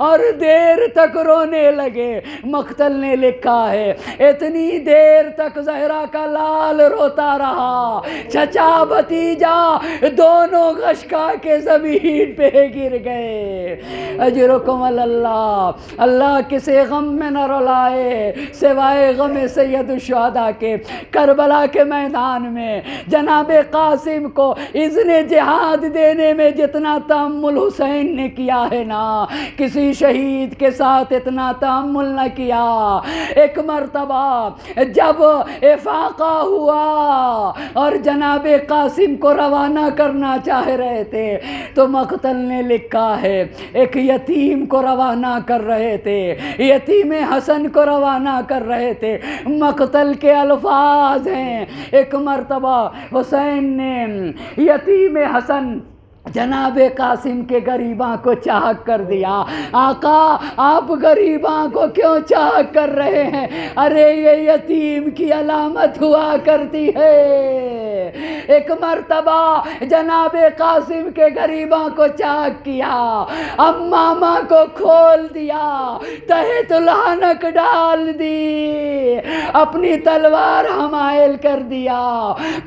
اور دیر تک رونے لگے۔ مقتل نے لکھا ہے اتنی دیر تک زہرا کا لال روتا رہا، چچا بھتیجا دونوں غش کھا کے زمین پہ گر گئے، اجرکم اللہ۔ اللہ کسی غم میں نہ رلائے سوائے غم سید الشہداء کے۔ کربلا کے میدان میں جناب قاسم کو اذن جہاد دینے میں جتنا تحمل حسین نے کیا ہے نا کسی شہید کے ساتھ اتنا تحمل نہ کیا۔ ایک مرتبہ جب افاقہ ہوا اور جناب قاسم کو روانہ کرنا چاہ رہے تھے تو مقتل نے لکھا ہے ایک یتیم کو روانہ کر رہے تھے، یتیم حسن کو روانہ کر رہے تھے۔ مقتل کے الفاظ ہیں ایک مرتبہ حسین نے یتیم حسن جناب قاسم کے غریباں کو چاہک کر دیا۔ آقا آپ غریباں کو کیوں چاہک کر رہے ہیں؟ ارے یہ یتیم کی علامت ہوا کرتی ہے۔ ایک مرتبہ جناب قاسم کے غریباں کو چاہک کیا، امامہ کو کھول دیا، تحت الحنک ڈال دی، اپنی تلوار حمائل کر دیا،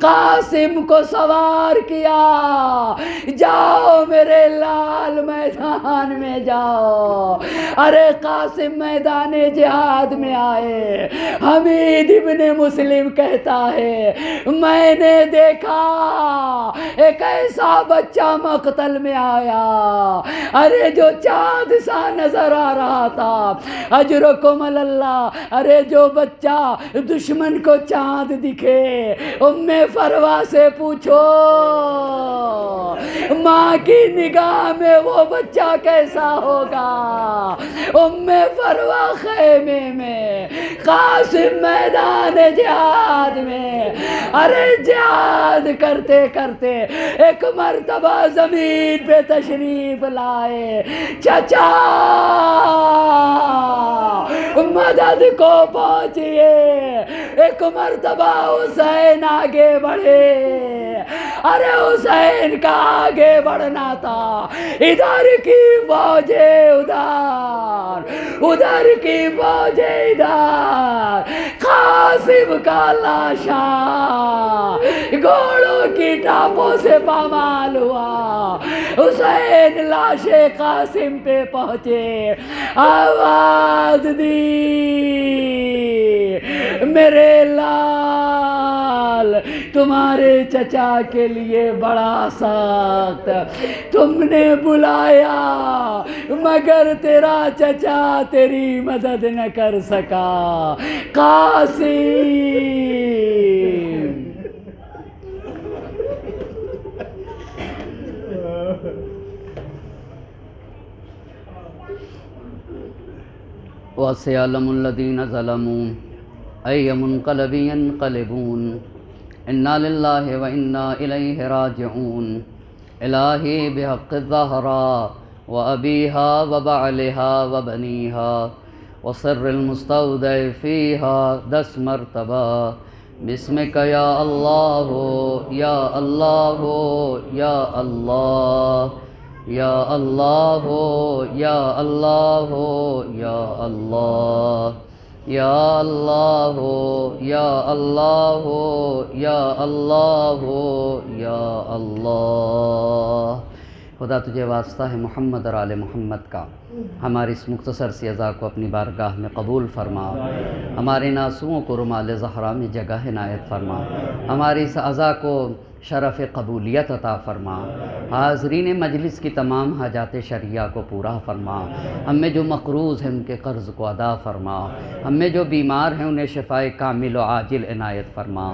قاسم کو سوار کیا، جاؤ میرے لال میدان میں جاؤ۔ ارے قاسم میدان جہاد میں آئے، حمید ابن مسلم کہتا ہے میں نے دیکھا ایک ایسا بچہ مقتل میں آیا، ارے جو چاند سا نظر آ رہا تھا، اجرکم اللہ، ارے جو بچہ دشمن کو چاند دکھے، ام فروا سے پوچھو ماں کی نگاہ میں وہ بچہ کیسا ہوگا۔ ام فروا خیمے میں، قاسم میدان جہاد میں، ارے جہاد کرتے کرتے ایک مرتبہ زمین پہ تشریف لائے، چچا مدد کو پہنچیے۔ ایک مرتبہ حسین آگے بڑھے، ارے حسین کا آگے بڑھنا تھا، ادھر کی فوجیں ادھر، ادھر کی فوجیں ادھر، قاسم کا لاشا گھوڑوں کی ٹاپوں سے پامال ہوا۔ حسین لاش قاسم پہ پہنچے، آواز دی میرے لال تمہارے چچا کے لیے بڑا سخت، تم نے بلایا مگر تیرا چچا تیری مدد نہ کر سکا۔ قاسم وَسَيَعْلَمُ الَّذِينَ ظَلَمُوا أَيَّ مُنقَلَبٍ يَنقَلِبُونَ إِنَّا لِلَّهِ وَإِنَّا إِلَيْهِ رَاجِعُونَ إِلَٰهِي بِحَقِّ الزَّهْرَاءِ وَأَبِيهَا وَبَعْلِهَا وَبَنِيهَا وَسِرِّ الْمُسْتَوْدَعِ فِيهَا 10 مرتبہ بسمک یا اللہ یا اللہ یا اللہ یا اللہ یا اللہ یا اللہ یا اللہ یا اللہ یا اللہ یا اللہ۔ خدا تجھے واسطہ ہے محمد اور آل محمد کا، ہماری اس مختصر سی اذا کو اپنی بارگاہ میں قبول فرما، ہمارے ناسوؤں کو رمال زہرا میں جگہ عنایت فرما، ہماری اس اذا کو شرف قبولیت عطا فرما، حاضرین مجلس کی تمام حاجات شرعیہ کو پورا فرما، ہم میں جو مقروض ہیں ان کے قرض کو ادا فرما، ہم میں جو بیمار ہیں انہیں شفائے کامل و عاجل عنایت فرما،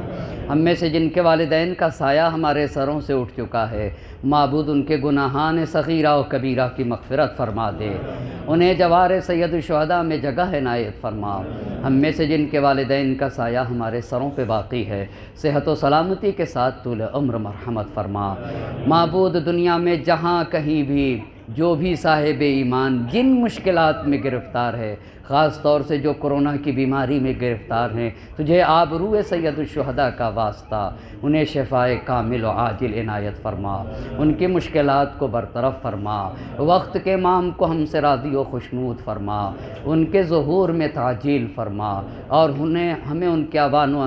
ہم میں سے جن کے والدین کا سایہ ہمارے سروں سے اٹھ چکا ہے، معبود ان کے گناہان صغیرہ و کبیرہ کی مغفرت فرما دے، انہیں جوار سید الشہداء میں جگہ عنایت فرما، ہم میں سے جن کے والدین کا سایہ ہمارے سروں پہ باقی ہے صحت و سلامتی کے ساتھ طول عمر مرحمت فرما۔ معبود دنیا میں جہاں کہیں بھی جو بھی صاحب ایمان جن مشکلات میں گرفتار ہے، خاص طور سے جو کرونا کی بیماری میں گرفتار ہیں، تجھے آبرو سید الشہداء کا واسطہ انہیں شفائے کامل و عاجل عنایت فرما، ان کی مشکلات کو برطرف فرما، وقت کے امام کو ہم سے راضی و خوشنود فرما، ان کے ظہور میں تعجیل فرما، اور ہمیں ان کے آوان و